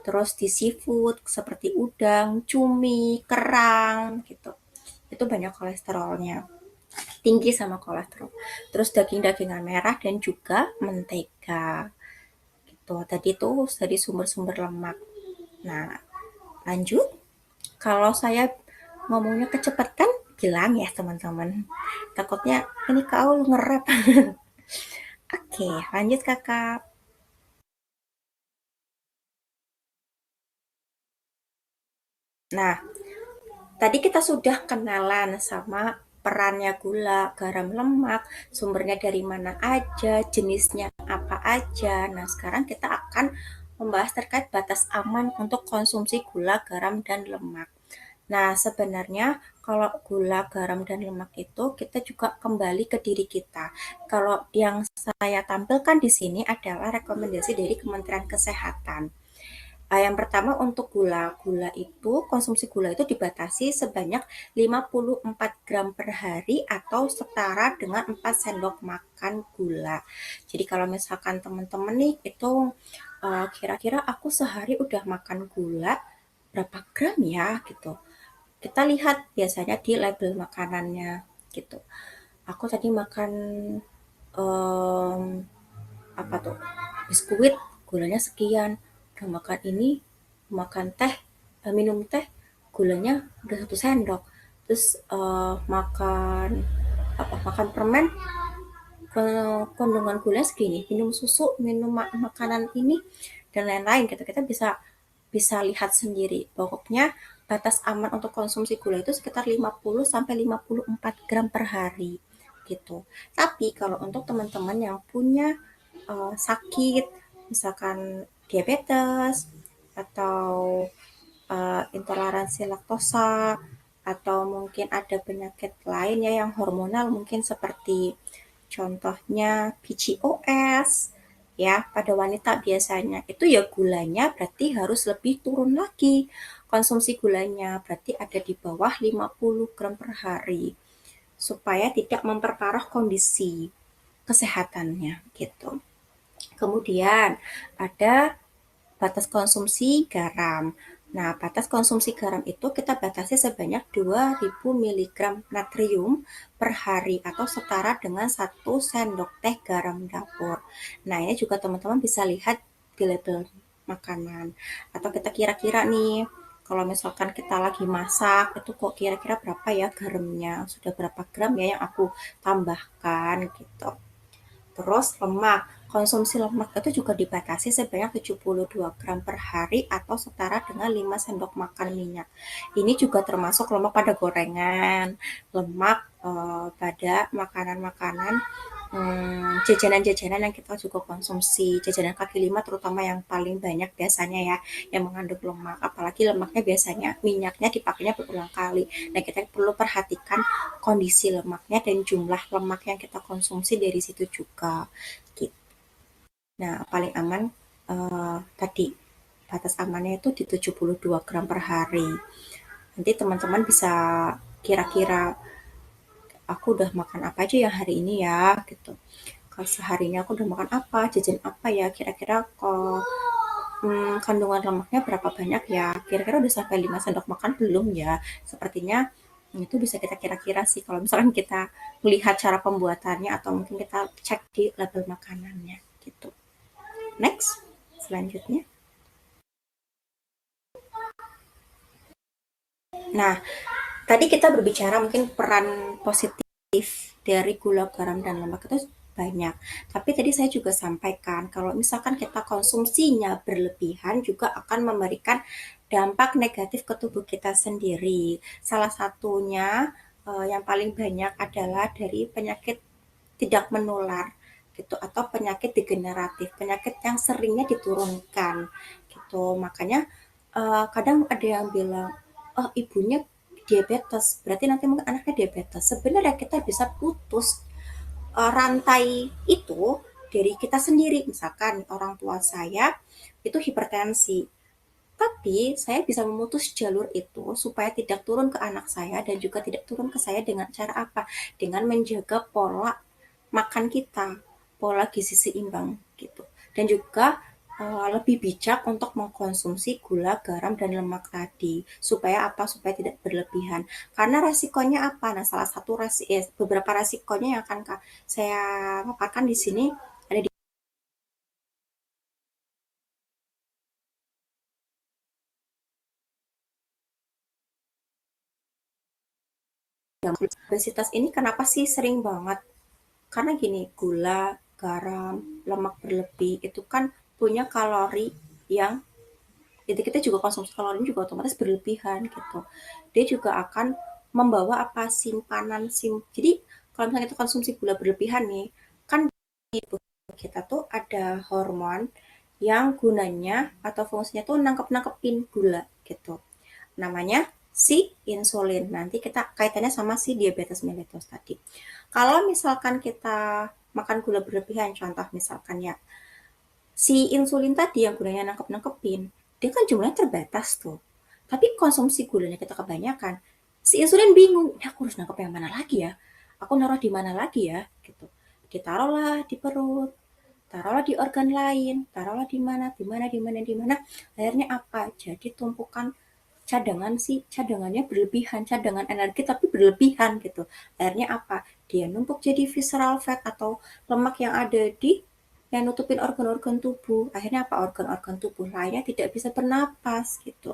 Terus di seafood seperti udang, cumi, kerang gitu. Itu banyak kolesterolnya. Tinggi sama kolesterol. Terus daging-dagingan merah dan juga mentega. Gitu. Tadi tuh dari sumber-sumber lemak. Nah, lanjut. Kalau saya ngomongnya kecepatan, bilang ya teman-teman. Takutnya ini kau ngerap. Oke, lanjut kakak. Nah, tadi kita sudah kenalan sama perannya gula, garam, lemak, sumbernya dari mana aja, jenisnya apa aja. Nah, sekarang kita akan membahas terkait batas aman untuk konsumsi gula, garam, dan lemak. Nah, sebenarnya kalau gula, garam, dan lemak itu kita juga kembali ke diri kita. Kalau yang saya tampilkan di sini adalah rekomendasi dari Kementerian Kesehatan. Yang pertama untuk gula. Gula itu, konsumsi gula itu dibatasi sebanyak 54 gram per hari atau setara dengan 4 sendok makan gula. Jadi kalau misalkan teman-teman nih itu kira-kira aku sehari udah makan gula berapa gram ya gitu. Kita lihat biasanya di label makanannya gitu. Aku tadi makan em, apa tuh, biskuit gulanya sekian, udah makan ini, makan teh, minum teh gulanya udah 1 sendok, terus makan permen kandungan gula segini, minum susu, minum makanan ini dan lain-lain gitu. Kita bisa bisa lihat sendiri. Pokoknya batas aman untuk konsumsi gula itu sekitar 50 sampai 54 gram per hari gitu. Tapi kalau untuk teman-teman yang punya sakit, misalkan diabetes atau intoleransi laktosa atau mungkin ada penyakit lain ya yang hormonal mungkin seperti contohnya PCOS ya pada wanita biasanya itu ya gulanya berarti harus lebih turun lagi konsumsi gulanya berarti ada di bawah 50 gram per hari supaya tidak memperparah kondisi kesehatannya gitu. Kemudian ada batas konsumsi garam. Nah, batas konsumsi garam itu kita batasi sebanyak 2000 mg natrium per hari atau setara dengan 1 sendok teh garam dapur. Nah, ini juga teman-teman bisa lihat di label makanan. Atau kita kira-kira nih, kalau misalkan kita lagi masak, itu kok kira-kira berapa ya garamnya? Sudah berapa gram ya yang aku tambahkan gitu. Terus lemak, konsumsi lemak itu juga dibatasi sebanyak 72 gram per hari atau setara dengan 5 sendok makan minyak. Ini juga termasuk lemak pada gorengan, lemak pada makanan-makanan jajanan-jajanan yang kita juga konsumsi, jajanan kaki lima terutama yang paling banyak biasanya ya, yang mengandung lemak, apalagi lemaknya biasanya minyaknya dipakainya berulang kali. Nah, kita perlu perhatikan kondisi lemaknya dan jumlah lemak yang kita konsumsi dari situ juga. Gitu. Nah, paling aman tadi batas amannya itu di 72 gram per hari. Nanti teman-teman bisa kira-kira aku udah makan apa aja ya hari ini ya gitu. Kalau seharinya aku udah makan apa, jajan apa ya, kira-kira kok kandungan lemaknya berapa banyak ya, kira-kira udah sampai 5 sendok makan belum ya, sepertinya itu bisa kita kira-kira sih kalau misalkan kita melihat cara pembuatannya atau mungkin kita cek di label makanannya gitu. Next, selanjutnya. Nah, tadi kita berbicara mungkin peran positif dari gula, garam, dan lemak itu banyak. Tapi tadi saya juga sampaikan kalau misalkan kita konsumsinya berlebihan juga akan memberikan dampak negatif ke tubuh kita sendiri. Salah satunya yang paling banyak adalah dari penyakit tidak menular gitu atau penyakit degeneratif, penyakit yang seringnya diturunkan gitu. Makanya kadang ada yang bilang, oh ibunya diabetes, berarti nanti mungkin anaknya diabetes. Sebenarnya kita bisa putus rantai itu dari kita sendiri. Misalkan orang tua saya itu hipertensi, tapi saya bisa memutus jalur itu supaya tidak turun ke anak saya dan juga tidak turun ke saya dengan cara apa? Dengan menjaga pola makan kita, pola gizi seimbang gitu. Dan juga lebih bijak untuk mengkonsumsi gula, garam, dan lemak tadi. Supaya apa? Supaya tidak berlebihan. Karena resikonya apa? Nah, salah satu beberapa resikonya yang akan saya paparkan di sini ada di obesitas ini kenapa sih sering banget? Karena gini, gula, garam, lemak berlebih itu kan punya kalori yang jadi kita juga konsumsi kalori juga otomatis berlebihan gitu. Dia juga akan membawa apa jadi kalau misalnya kita konsumsi gula berlebihan nih, kan di tubuh kita tuh ada hormon yang gunanya atau fungsinya tuh nangkep-nangkepin gula gitu. Namanya si insulin. Nanti kita kaitannya sama si diabetes mellitus tadi. Kalau misalkan kita makan gula berlebihan, contoh misalkan ya, si insulin tadi yang gunanya nangkep-nangkepin, dia kan jumlahnya terbatas tuh. Tapi konsumsi gulanya kita kebanyakan, si insulin bingung, ini aku harus nangkep yang mana lagi ya? Aku naruh di mana lagi ya? Gitu. Ditaruhlah di perut, taruhlah di organ lain, taruhlah di mana, di mana, di mana, di mana. Akhirnya apa? Jadi tumpukan cadangannya berlebihan, cadangan energi tapi berlebihan gitu. Akhirnya apa? Dia numpuk jadi visceral fat atau lemak yang ada di yang nutupin organ-organ tubuh. Akhirnya apa? Organ-organ tubuh lainnya tidak bisa bernapas gitu.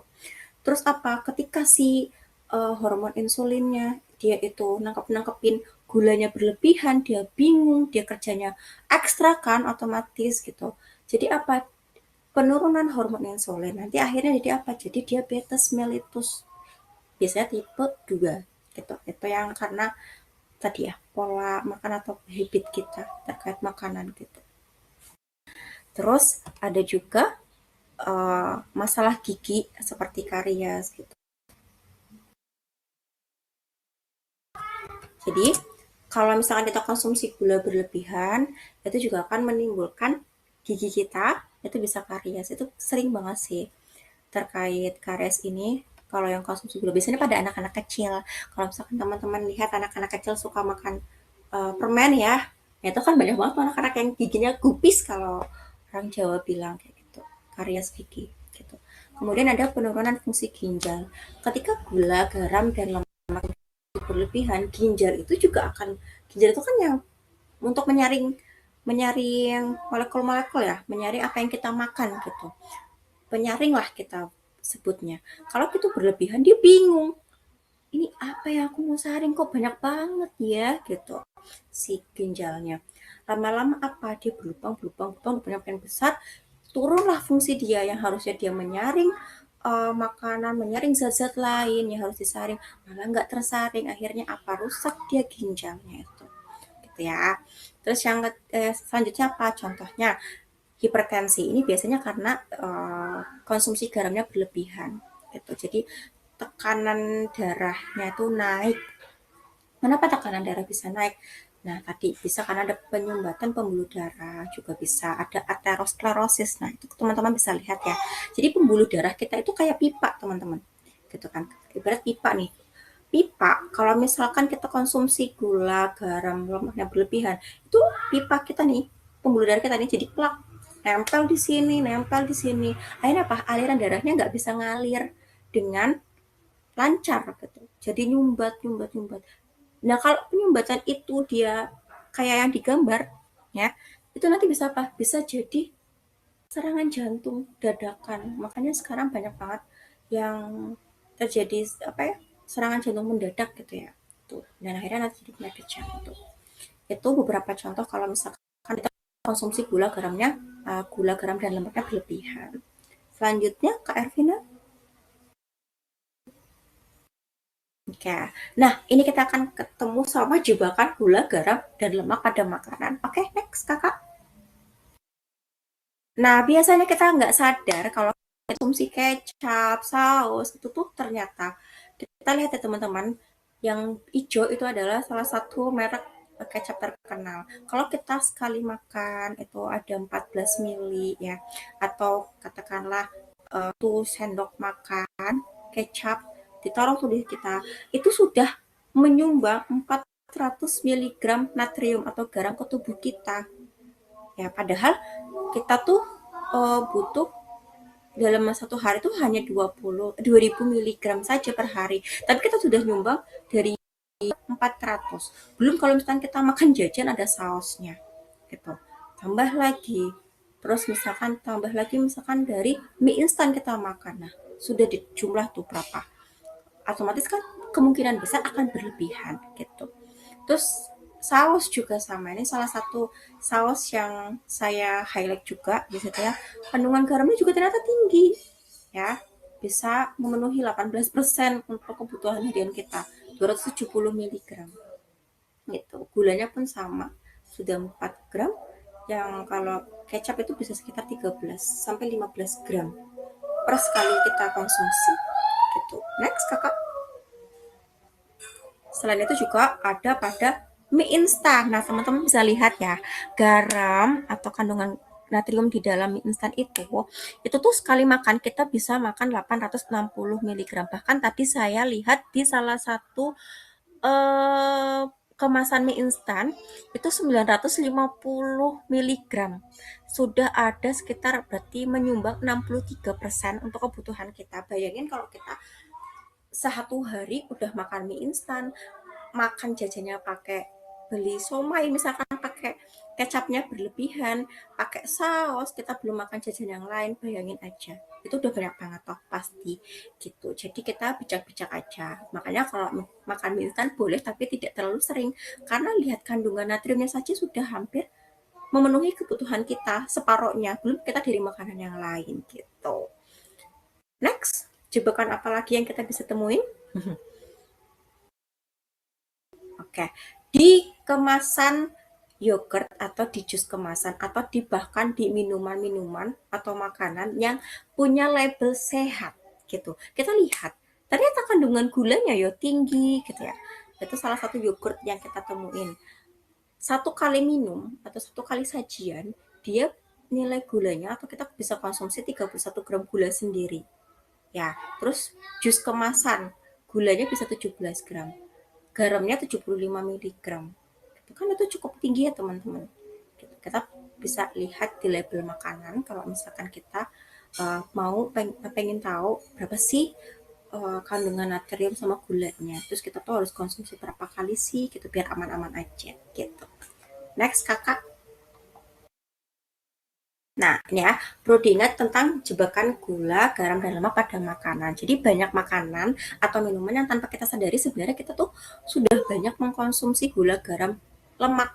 Terus apa? Ketika si hormon insulinnya dia itu nangkepin gulanya berlebihan, dia bingung, dia kerjanya ekstra kan otomatis gitu. Jadi apa? Penurunan hormon insulin. Nanti akhirnya jadi apa? Jadi diabetes mellitus. Biasanya tipe 2 gitu. Itu yang karena tadi ya pola makan atau habit kita terkait makanan gitu. Terus ada juga masalah gigi seperti karies gitu. Jadi kalau misalkan kita konsumsi gula berlebihan, itu juga akan menimbulkan gigi kita itu bisa karies. Itu sering banget sih terkait karies ini. Kalau yang konsumsi gula biasanya pada anak-anak kecil. Kalau misalkan teman-teman lihat anak-anak kecil suka makan permen ya, itu kan banyak banget tuh anak-anak yang giginya gupis kalau orang Jawa bilang kayak gitu, karies gigi gitu. Kemudian ada penurunan fungsi ginjal. Ketika gula, garam, dan lemak berlebihan, ginjal itu kan yang untuk menyaring menyaring molekul-molekul ya, menyaring apa yang kita makan gitu. Penyaring lah kita sebutnya. Kalau itu berlebihan dia bingung. Ini apa yang aku mau saring kok banyak banget ya gitu si ginjalnya. Lama-lama apa dia berlubang banyak besar, turunlah fungsi dia yang harusnya dia menyaring makanan, menyaring zat-zat lain yang harus disaring, malah nggak tersaring, akhirnya apa rusak dia ginjalnya itu gitu ya. Terus yang selanjutnya apa contohnya? Hipertensi ini biasanya karena konsumsi garamnya berlebihan gitu. Jadi tekanan darahnya itu naik. Kenapa tekanan darah bisa naik? Nah, tadi bisa karena ada penyumbatan pembuluh darah, juga bisa ada aterosklerosis. Nah, itu teman-teman bisa lihat ya. Jadi pembuluh darah kita itu kayak pipa, teman-teman. Gitu kan. Ibarat pipa nih. Pipa, kalau misalkan kita konsumsi gula, garam, lemak yang berlebihan, itu pipa kita nih, pembuluh darah kita nih jadi plak, nempel di sini, nempel di sini. Akhirnya apa? Aliran darahnya nggak bisa ngalir dengan lancar gitu. Jadi nyumbat, nyumbat, nyumbat. Nah, kalau penyumbatan itu dia kayak yang digambar, ya, itu nanti bisa apa? Bisa jadi serangan jantung dadakan. Makanya sekarang banyak banget yang terjadi apa ya? Serangan jantung mendadak gitu ya. Tuh. Dan akhirnya nanti jadi penyakit jantung. Itu beberapa contoh kalau misalkan kita konsumsi gula, garam dan lemaknya berlebihan. Selanjutnya, Kak Ervina. Oke. Nah, ini kita akan ketemu sama jebakan gula, garam, dan lemak pada makanan. Oke, next, Kakak. Nah, biasanya kita nggak sadar kalau konsumsi kecap, saus, itu tuh ternyata kita lihat ya teman-teman, yang hijau itu adalah salah satu merek kecap terkenal. Kalau kita sekali makan itu ada 14 mili ya, atau katakanlah 1 sendok makan kecap ditaruh tuh di kita, itu sudah menyumbang 400 miligram natrium atau garam ke tubuh kita. Ya, padahal kita tuh butuh dalam 1 hari itu hanya 2000 miligram saja per hari. Tapi kita sudah nyumbang dari 400. Belum kalau misalkan kita makan jajan ada sausnya. Gitu. Tambah lagi. Terus misalkan tambah lagi misalkan dari mie instan kita makan. Nah, sudah di jumlah tuh berapa? Otomatis kan kemungkinan besar akan berlebihan gitu. Terus saus juga sama. Ini salah satu saus yang saya highlight juga di situ ya. Kandungan garamnya juga ternyata tinggi ya. Bisa memenuhi 18% untuk kebutuhan harian kita. 270 miligram. Gitu. Gulanya pun sama. Sudah 4 gram. Yang kalau kecap itu bisa sekitar 13 sampai 15 gram per sekali kita konsumsi. Gitu. Next, Kakak. Selain itu juga ada pada mie instan. Nah, teman-teman bisa lihat ya, garam atau kandungan natrium di dalam mie instan itu tuh sekali makan kita bisa makan 860 miligram. Bahkan tadi saya lihat di salah satu kemasan mie instan itu 950 miligram. Sudah ada sekitar berarti menyumbang 63% untuk kebutuhan kita. Bayangin kalau kita 1 hari udah makan mie instan, makan jajannya pakai beli somai misalkan pakai kecapnya berlebihan, pakai saus, kita belum makan jajan yang lain, bayangin aja itu udah banyak banget toh pasti gitu. Jadi kita bijak-bijak aja. Makanya kalau makan mie instan boleh tapi tidak terlalu sering karena lihat kandungan natriumnya saja sudah hampir memenuhi kebutuhan kita separohnya, belum kita dari makanan yang lain gitu. Next, jebakan apa lagi yang kita bisa temuin? Oke, di kemasan yogurt atau di jus kemasan atau bahkan di minuman-minuman atau makanan yang punya label sehat gitu. Kita lihat, ternyata kandungan gulanya ya tinggi gitu ya. Itu salah satu yogurt yang kita temuin. Satu kali minum atau satu kali sajian, dia nilai gulanya atau kita bisa konsumsi 31 gram gula sendiri. Ya, terus jus kemasan, gulanya bisa 17 gram. Garamnya 75 miligram. Itu kan itu cukup tinggi ya teman-teman. Kita bisa lihat di label makanan kalau misalkan kita pengen tahu berapa sih kandungan natrium sama gulanya. Terus kita tuh harus konsumsi berapa kali sih gitu biar aman-aman aja gitu. Next kakak. Nah, ini ya, perlu diingat tentang jebakan gula, garam, dan lemak pada makanan. Jadi banyak makanan atau minuman yang tanpa kita sadari sebenarnya kita tuh sudah banyak mengkonsumsi gula, garam, lemak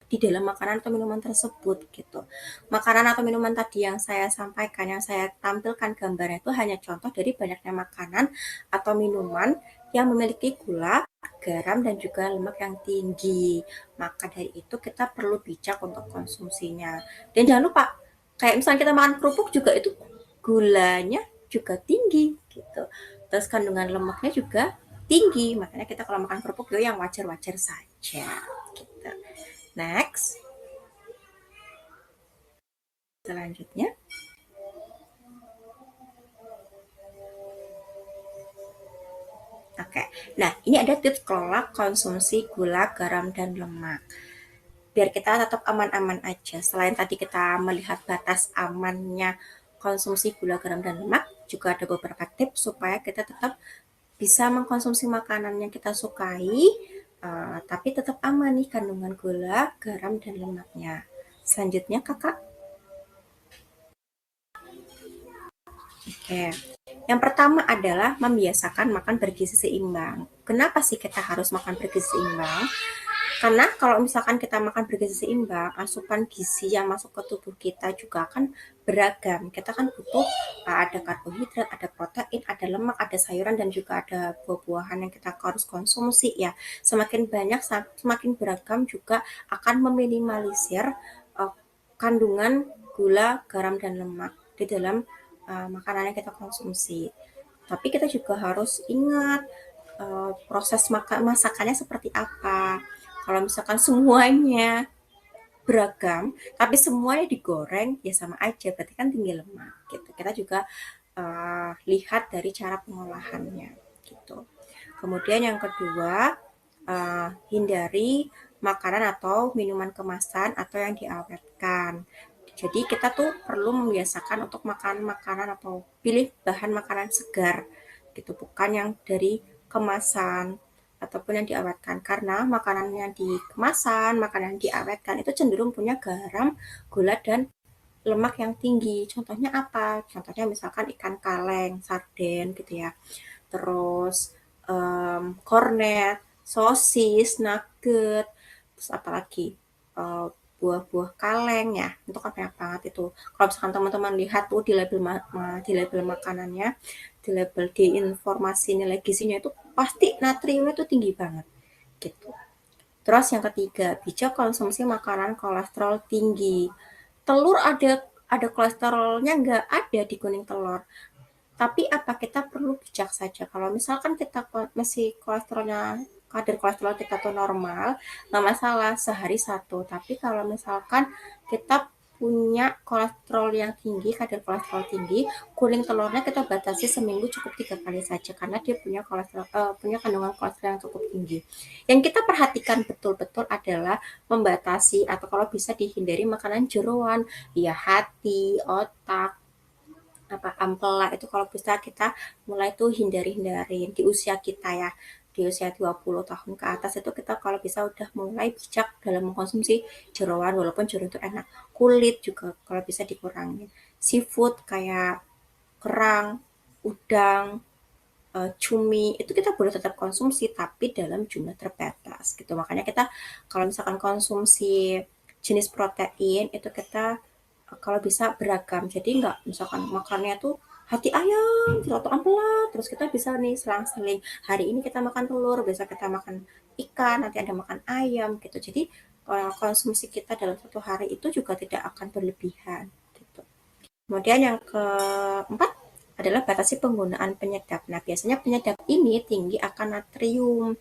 di dalam makanan atau minuman tersebut gitu. Makanan atau minuman tadi yang saya sampaikan, yang saya tampilkan gambarnya itu hanya contoh dari banyaknya makanan atau minuman yang memiliki gula, garam, dan juga lemak yang tinggi. Maka dari itu kita perlu bijak untuk konsumsinya. Dan jangan lupa kayak misalnya kita makan kerupuk juga itu gulanya juga tinggi gitu. Terus kandungan lemaknya juga tinggi. Makanya kita kalau makan kerupuk itu yang wajar-wajar saja gitu. Next. Selanjutnya. Oke. Nah, ini ada tips kelola konsumsi gula, garam, dan lemak. Biar kita tetap aman-aman aja. Selain tadi kita melihat batas amannya konsumsi gula, garam, dan lemak, juga ada beberapa tips supaya kita tetap bisa mengkonsumsi makanan yang kita sukai, tapi tetap aman nih kandungan gula, garam, dan lemaknya. Selanjutnya kakak. Oke. Yang pertama adalah membiasakan makan bergizi seimbang. Kenapa sih kita harus makan bergizi seimbang? Karena kalau misalkan kita makan bergizi seimbang, asupan gizi yang masuk ke tubuh kita juga akan beragam. Kita kan butuh ada karbohidrat, ada protein, ada lemak, ada sayuran, dan juga ada buah-buahan yang kita harus konsumsi ya. Semakin banyak, semakin beragam juga akan meminimalisir kandungan gula, garam, dan lemak di dalam makanan yang kita konsumsi. Tapi kita juga harus ingat proses masakannya seperti apa. Kalau misalkan semuanya beragam, tapi semuanya digoreng, ya sama aja, berarti kan tinggi lemak gitu. Kita juga lihat dari cara pengolahannya gitu. Kemudian yang kedua, hindari makanan atau minuman kemasan atau yang diawetkan. Jadi kita tuh perlu membiasakan untuk makan makanan atau pilih bahan makanan segar gitu, bukan yang dari kemasan ataupun yang diawetkan karena makanan yang dikemasan, makanan yang diawetkan itu cenderung punya garam, gula, dan lemak yang tinggi. Contohnya apa? Contohnya misalkan ikan kaleng, sarden gitu ya. Terus kornet, sosis, nugget, terus apalagi buah-buah kaleng ya, itu kan banyak banget itu. Kalau misalkan teman-teman lihat tuh di label makanannya, di label di informasi nilai gizinya itu pasti natriumnya tuh tinggi banget gitu. Terus yang ketiga, bijak konsumsi makanan kolesterol tinggi. Telur ada kolesterolnya nggak ada di kuning telur. Tapi apa kita perlu bijak saja kalau misalkan kita masih kadar kolesterol kita tuh normal, nggak masalah sehari satu. Tapi kalau misalkan kita punya kolesterol yang tinggi, kadar kolesterol tinggi, kuning telurnya kita batasi seminggu cukup 3 kali saja karena dia punya kandungan kolesterol yang cukup tinggi. Yang kita perhatikan betul-betul adalah membatasi atau kalau bisa dihindari makanan jeroan, ya hati, otak, ampela itu kalau bisa kita mulai tuh hindarin di usia kita ya, di usia 20 tahun ke atas itu kita kalau bisa udah mulai bijak dalam mengkonsumsi jeroan walaupun jeroan itu enak. Kulit juga kalau bisa dikurangin. Seafood kayak kerang, udang, cumi itu kita boleh tetap konsumsi tapi dalam jumlah terbatas gitu. Makanya kita kalau misalkan konsumsi jenis protein itu kita kalau bisa beragam. Jadi nggak misalkan makannya tuh hati ayam, celotehan pelat, terus kita bisa nih selang-seling. Hari ini kita makan telur, besok kita makan ikan, nanti ada makan ayam gitu. Jadi konsumsi kita dalam satu hari itu juga tidak akan berlebihan gitu. Kemudian yang keempat adalah batasi penggunaan penyedap. Nah, biasanya penyedap ini tinggi akan natrium.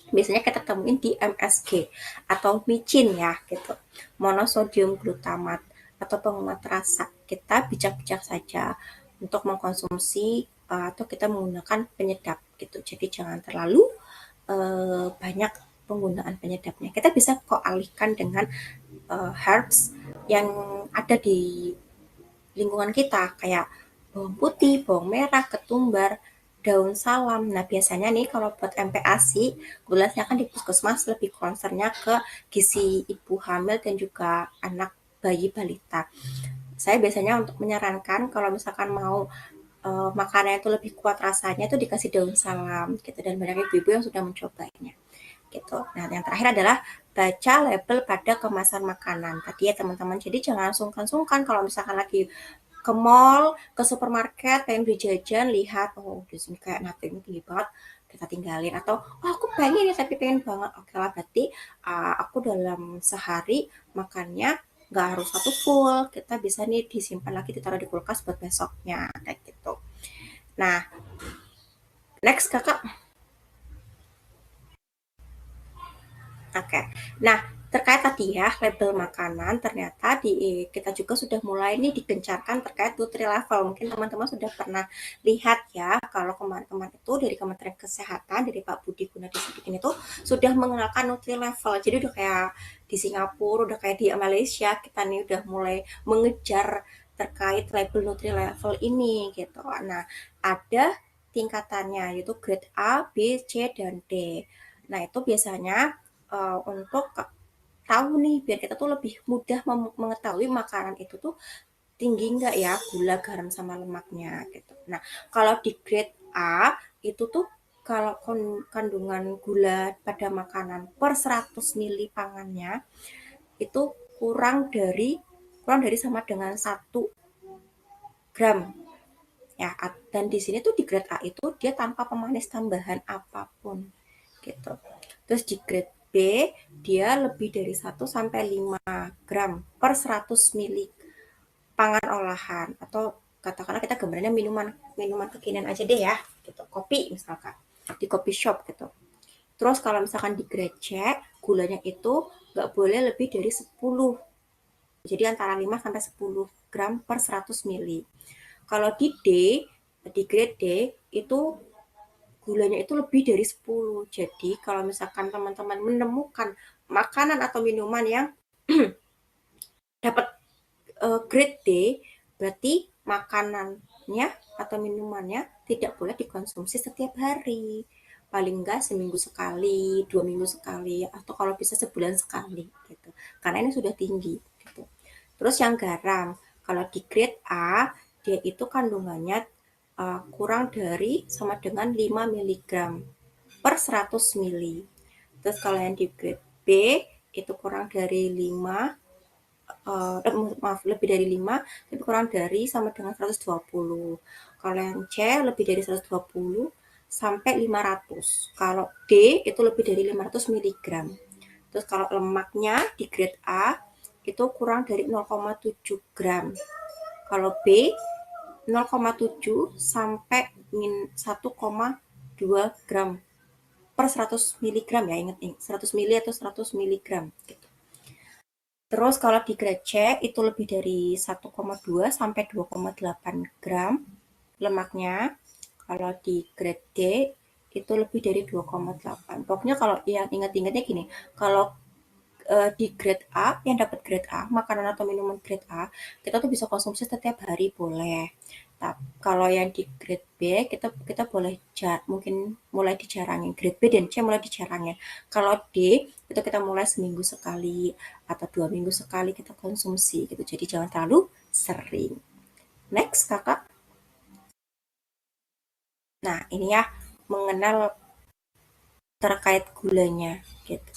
Biasanya kita temuin di MSG atau micin ya gitu. Monosodium glutamat atau penguat rasa. Kita bijak-bijak saja untuk mengkonsumsi atau kita menggunakan penyedap gitu. Jadi jangan terlalu banyak penggunaan penyedapnya. Kita bisa kok alihkan dengan herbs yang ada di lingkungan kita kayak bawang putih, bawang merah, ketumbar, daun salam. Nah, biasanya nih kalau buat MPASI, gulasnya kan di puskesmas lebih concernnya ke gizi ibu hamil dan juga anak bayi balita. Saya biasanya untuk menyarankan kalau misalkan mau makanan itu lebih kuat rasanya itu dikasih daun salam gitu dan banyak ibu-ibu yang sudah mencobanya gitu. Nah, yang terakhir adalah baca label pada kemasan makanan. Tadi ya teman-teman, jadi jangan sungkan-sungkan kalau misalkan lagi ke mall, ke supermarket, pengen beli jajan, lihat, oh di sini kayak natriumnya tinggi banget, kita tinggalin. Atau, oh aku pengen ya tapi pengen banget. Oke lah, berarti aku dalam sehari makannya nggak harus satu full, kita bisa nih disimpan lagi, ditaruh di kulkas buat besoknya, kayak gitu. Nah, next kakak. Oke. Nah, terkait tadi ya label makanan, ternyata kita juga sudah mulai nih digencarkan terkait Nutri Level. Mungkin teman-teman sudah pernah lihat ya, kalau kemarin-kemarin itu dari Kementerian Kesehatan, dari Pak Budi Gunadisadikin itu sudah mengenalkan Nutri Level. Jadi udah kayak di Singapura, udah kayak di Malaysia, kita nih udah mulai mengejar terkait label Nutri Level ini gitu. Nah, ada tingkatannya yaitu grade A, B, C, dan D. Nah, itu biasanya untuk tahu nih biar kita tuh lebih mudah mengetahui makanan itu tuh tinggi nggak ya gula, garam sama lemaknya gitu. Nah, kalau di grade A itu tuh kalau kandungan gula pada makanan per 100 mili pangannya itu kurang dari sama dengan 1 gram ya. Dan di sini tuh di grade A itu dia tanpa pemanis tambahan apapun gitu. Terus di grade B dia lebih dari 1 sampai 5 gram per 100 mili pangan olahan, atau katakanlah kita gambarnya minuman minuman kekinian aja deh ya gitu, kopi misalkan di kopi shop gitu. Terus kalau misalkan di grade C gulanya itu nggak boleh lebih dari 10, jadi antara 5 sampai 10 gram per 100 mili. Kalau di D, di grade D itu gulanya itu lebih dari 10. Jadi kalau misalkan teman-teman menemukan makanan atau minuman yang dapat grade D, berarti makanannya atau minumannya tidak boleh dikonsumsi setiap hari. Paling enggak seminggu sekali, 2 minggu sekali, atau kalau bisa sebulan sekali gitu. Karena ini sudah tinggi gitu. Terus yang garam, kalau di grade A dia itu kandungannya kurang dari sama dengan 5 miligram per 100 mili. Terus kalau yang di grade B itu kurang dari 5 maaf lebih dari 5 tapi kurang dari sama dengan 120. Kalau yang C lebih dari 120 sampai 500. Kalau D itu lebih dari 500 miligram. Terus kalau lemaknya di grade A itu kurang dari 0,7 gram. Kalau B 0,7 sampai 1,2 gram per 100 miligram ya, ingat 100 mili atau 100 miligram gitu. Terus kalau di grade C itu lebih dari 1,2 sampai 2,8 gram lemaknya. Kalau di grade D itu lebih dari 2,8. Pokoknya kalau yang ingat-ingatnya gini, kalau di grade A, yang dapat grade A, makanan atau minuman grade A, kita tuh bisa konsumsi setiap hari boleh. Tapi kalau yang di grade B, kita kita boleh mungkin mulai dijarangin. Grade B dan C mulai dijarangin. Kalau D, itu kita mulai seminggu sekali atau 2 minggu sekali kita konsumsi gitu. Jadi jangan terlalu sering. Next, kakak. Nah, ini ya mengenal terkait gulanya gitu.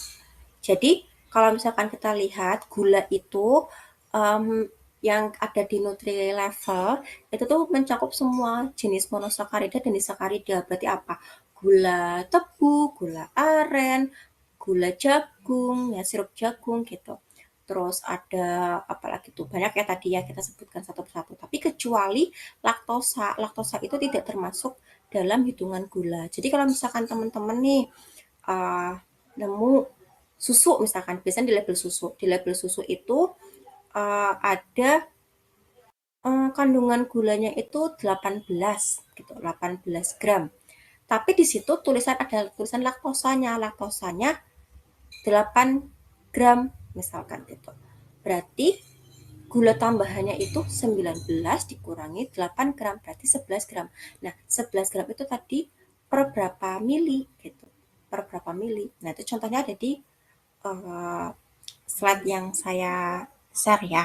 Jadi kalau misalkan kita lihat gula itu em, yang ada di Nutri Level itu tuh mencakup semua jenis monosakarida dan disakarida. Berarti apa? Gula tebu, gula aren, gula jagung, ya sirup jagung gitu. Terus ada apalagi tuh banyak ya tadi ya kita sebutkan satu persatu. Tapi kecuali laktosa, laktosa itu tidak termasuk dalam hitungan gula. Jadi kalau misalkan teman-teman nih uh, nemu susu misalkan, biasanya di label susu itu ada kandungan gulanya itu 18 gitu, 18 gram. Tapi di situ ada tulisan laktosanya, laktosanya 8 gram misalkan gitu. Berarti gula tambahannya itu 19 dikurangi 8 gram, berarti 11 gram. Nah, 11 gram itu tadi per berapa mili gitu. Per berapa mili. Nah, itu contohnya ada di uh, slide yang saya share ya.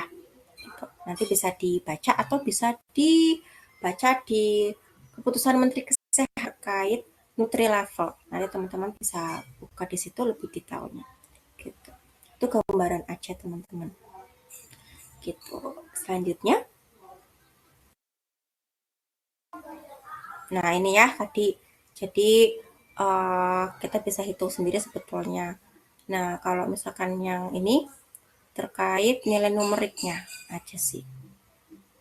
Gitu. Nanti bisa dibaca atau bisa dibaca di keputusan Menteri Kesehatan terkait Nutri Level. Nanti teman-teman bisa buka di situ lebih detailnya. Gitu. Itu gambaran aja teman-teman. Gitu. Selanjutnya, nah ini ya tadi. Jadi kita bisa hitung sendiri sebetulnya. Nah kalau misalkan yang ini terkait nilai numeriknya aja sih.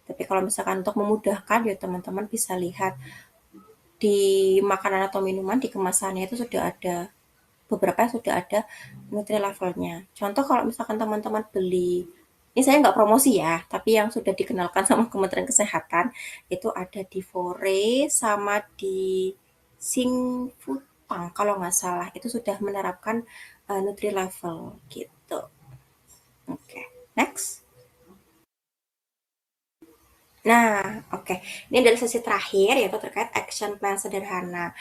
Tapi kalau misalkan untuk memudahkan ya teman-teman bisa lihat di makanan atau minuman di kemasannya itu sudah ada beberapa sudah ada nutri levelnya. Contoh kalau misalkan teman-teman beli, ini saya nggak promosi ya, tapi yang sudah dikenalkan sama Kementerian Kesehatan itu ada di Fore sama di Singfutang kalau nggak salah itu sudah menerapkan nutri level gitu. Oke, next. Nah, oke. Ini adalah sesi terakhir yaitu terkait action plan sederhana.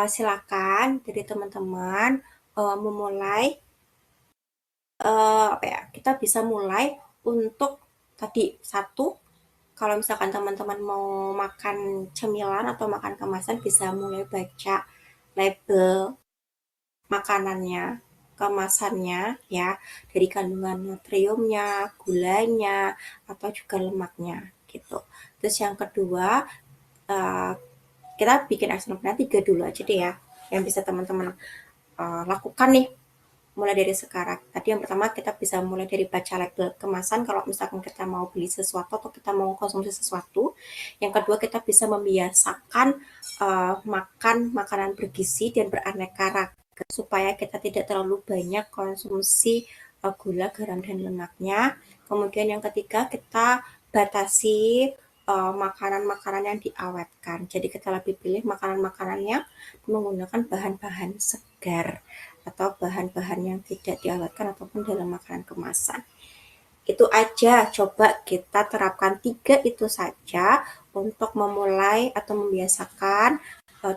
Silakan dari teman-teman memulai apa ya? Kita bisa mulai untuk tadi satu, kalau misalkan teman-teman mau makan cemilan atau makan kemasan bisa mulai baca label makanannya, kemasannya ya, dari kandungan natriumnya, gulanya, atau juga lemaknya gitu. Terus yang kedua, uh, kita bikin action plan 3 dulu aja deh ya, yang bisa teman-teman lakukan nih mulai dari sekarang. Tadi yang pertama kita bisa mulai dari baca label kemasan kalau misalkan kita mau beli sesuatu atau kita mau konsumsi sesuatu. Yang kedua kita bisa membiasakan makan makanan bergizi dan beraneka ragam supaya kita tidak terlalu banyak konsumsi gula, garam, dan lemaknya. Kemudian yang ketiga kita batasi makanan-makanan yang diawetkan. Jadi kita lebih pilih makanan-makanan yang menggunakan bahan-bahan segar atau bahan-bahan yang tidak diawetkan ataupun dalam makanan kemasan. Itu aja, coba kita terapkan 3 itu saja untuk memulai atau membiasakan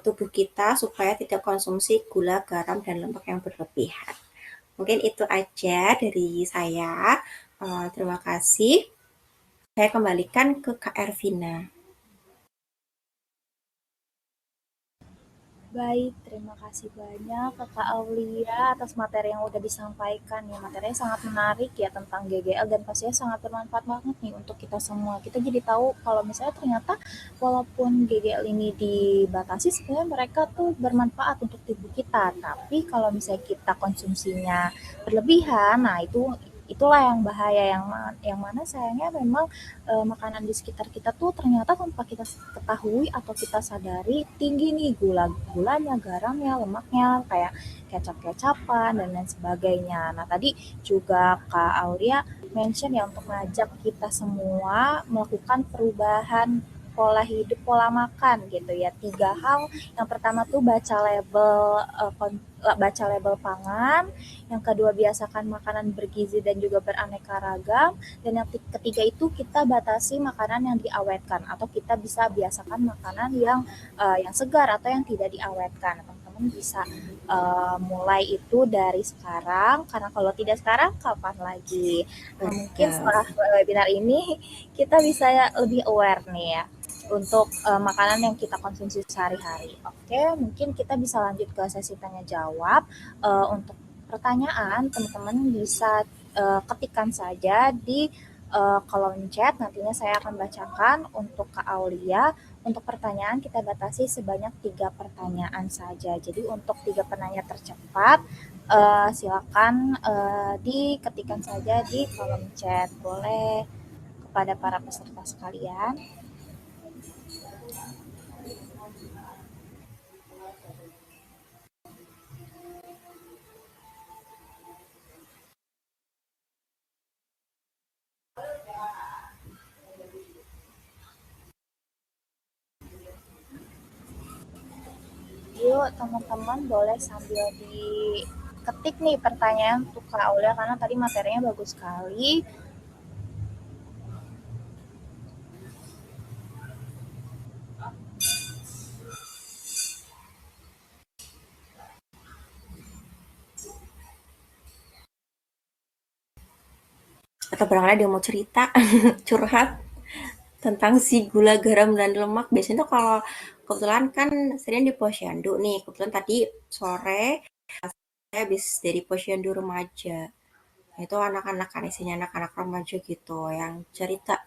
tubuh kita supaya tidak konsumsi gula, garam, dan lemak yang berlebihan. Mungkin itu aja dari saya. Terima kasih. Saya kembalikan ke Kak Ervina. Baik, terima kasih banyak Kakak Aulia atas materi yang udah disampaikan ya. Materinya sangat menarik ya tentang GGL dan pastinya sangat bermanfaat banget nih untuk kita semua. Kita jadi tahu kalau misalnya ternyata walaupun GGL ini dibatasi sebenarnya mereka tuh bermanfaat untuk tubuh kita. Tapi kalau misalnya kita konsumsinya berlebihan, nah itulah yang bahaya yang mana sayangnya memang makanan di sekitar kita tuh ternyata tanpa kita ketahui atau kita sadari tinggi nih gulanya, garamnya, lemaknya kayak kecap-kecapan dan lain sebagainya. Nah, tadi juga Kak Aulia mention ya untuk ngajak kita semua melakukan perubahan pola hidup, pola makan gitu ya. 3 hal. Yang pertama tuh baca label pangan, yang kedua biasakan makanan bergizi dan juga beraneka ragam, dan yang ketiga itu kita batasi makanan yang diawetkan atau kita bisa biasakan makanan yang segar atau yang tidak diawetkan. Teman-teman bisa mulai itu dari sekarang karena kalau tidak sekarang kapan lagi. Nah, mungkin Betul. setelah webinar ini kita bisa lebih aware nih ya untuk makanan yang kita konsumsi sehari-hari. Oke, mungkin kita bisa lanjut ke sesi tanya jawab. Untuk pertanyaan, teman-teman bisa ketikkan saja di kolom chat. Nantinya saya akan bacakan untuk Kak Aulia. Untuk pertanyaan kita batasi sebanyak 3 pertanyaan saja. Jadi untuk 3 penanya tercepat, silakan diketikkan saja di kolom chat. Boleh kepada para peserta sekalian. Yuk teman-teman boleh sambil diketik nih pertanyaan untuk Kak Aulia karena tadi materinya bagus sekali. Atau barangkali dia mau cerita, curhat tentang si gula, garam, dan lemak. Biasanya tuh kalau kebetulan kan sering di posyandu nih. Kebetulan tadi sore saya habis dari posyandu remaja. Itu anak-anak kan isinya anak-anak remaja gitu yang cerita,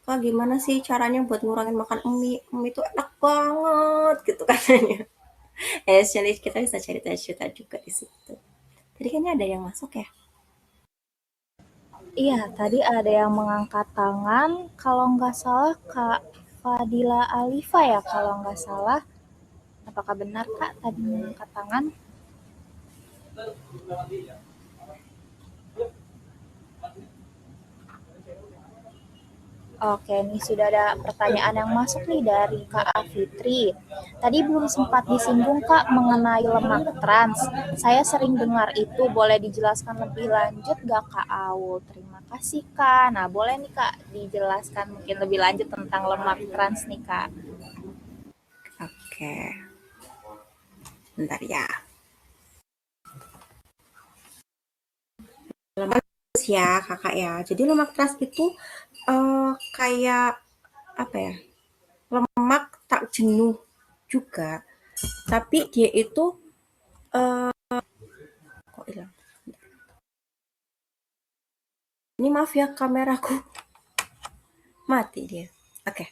Kak gimana sih caranya buat ngurangin makan mie? Mie itu enak banget gitu katanya. Jadi kita bisa cerita-cerita juga di situ. Tadi kayaknya ada yang masuk ya. Iya, tadi ada yang mengangkat tangan. Kalau nggak salah Kak Fadila Alifa ya kalau nggak salah. Apakah benar Kak tadi mengangkat tangan? Oke, nih sudah ada pertanyaan yang masuk nih dari Kak Afitri. Tadi belum sempat disinggung Kak mengenai lemak trans. Saya sering dengar itu, boleh dijelaskan lebih lanjut gak Kak Aul? Terima kasih Kak. Nah, boleh nih Kak dijelaskan mungkin lebih lanjut tentang lemak trans nih Kak. Oke, bentar ya. Lemak trans ya kakak ya. Jadi lemak trans itu kayak apa ya? Lemak tak jenuh juga. Tapi dia itu kok hilang? Ini maaf ya kameraku mati dia. Oke.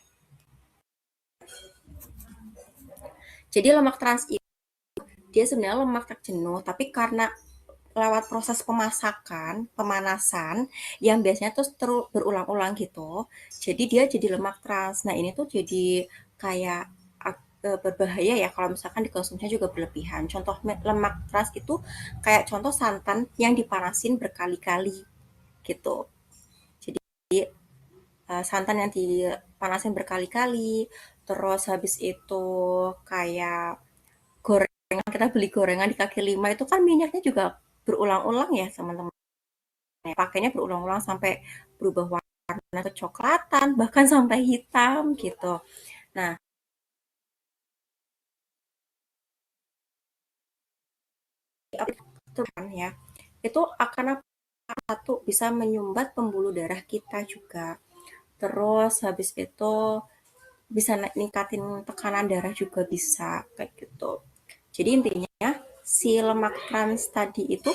Jadi lemak trans itu dia sebenarnya lemak tak jenuh, tapi karena lewat proses pemasakan, pemanasan yang biasanya tuh terus berulang-ulang gitu. Jadi dia jadi lemak trans. Nah, ini tuh jadi kayak berbahaya ya kalau misalkan dikonsumsinya juga berlebihan. Contoh lemak trans itu kayak contoh santan yang dipanasin berkali-kali gitu. Jadi santan yang dipanasin berkali-kali, terus habis itu kayak gorengan, kita beli gorengan di kaki lima itu kan minyaknya juga berulang-ulang ya teman-teman. Pakainya berulang-ulang sampai berubah warna kecoklatan, bahkan sampai hitam gitu. Nah, itu kan ya, itu akan satu bisa menyumbat pembuluh darah kita juga. Terus habis itu bisa ningkatin tekanan darah juga bisa kayak gitu. Jadi intinya si lemak trans tadi itu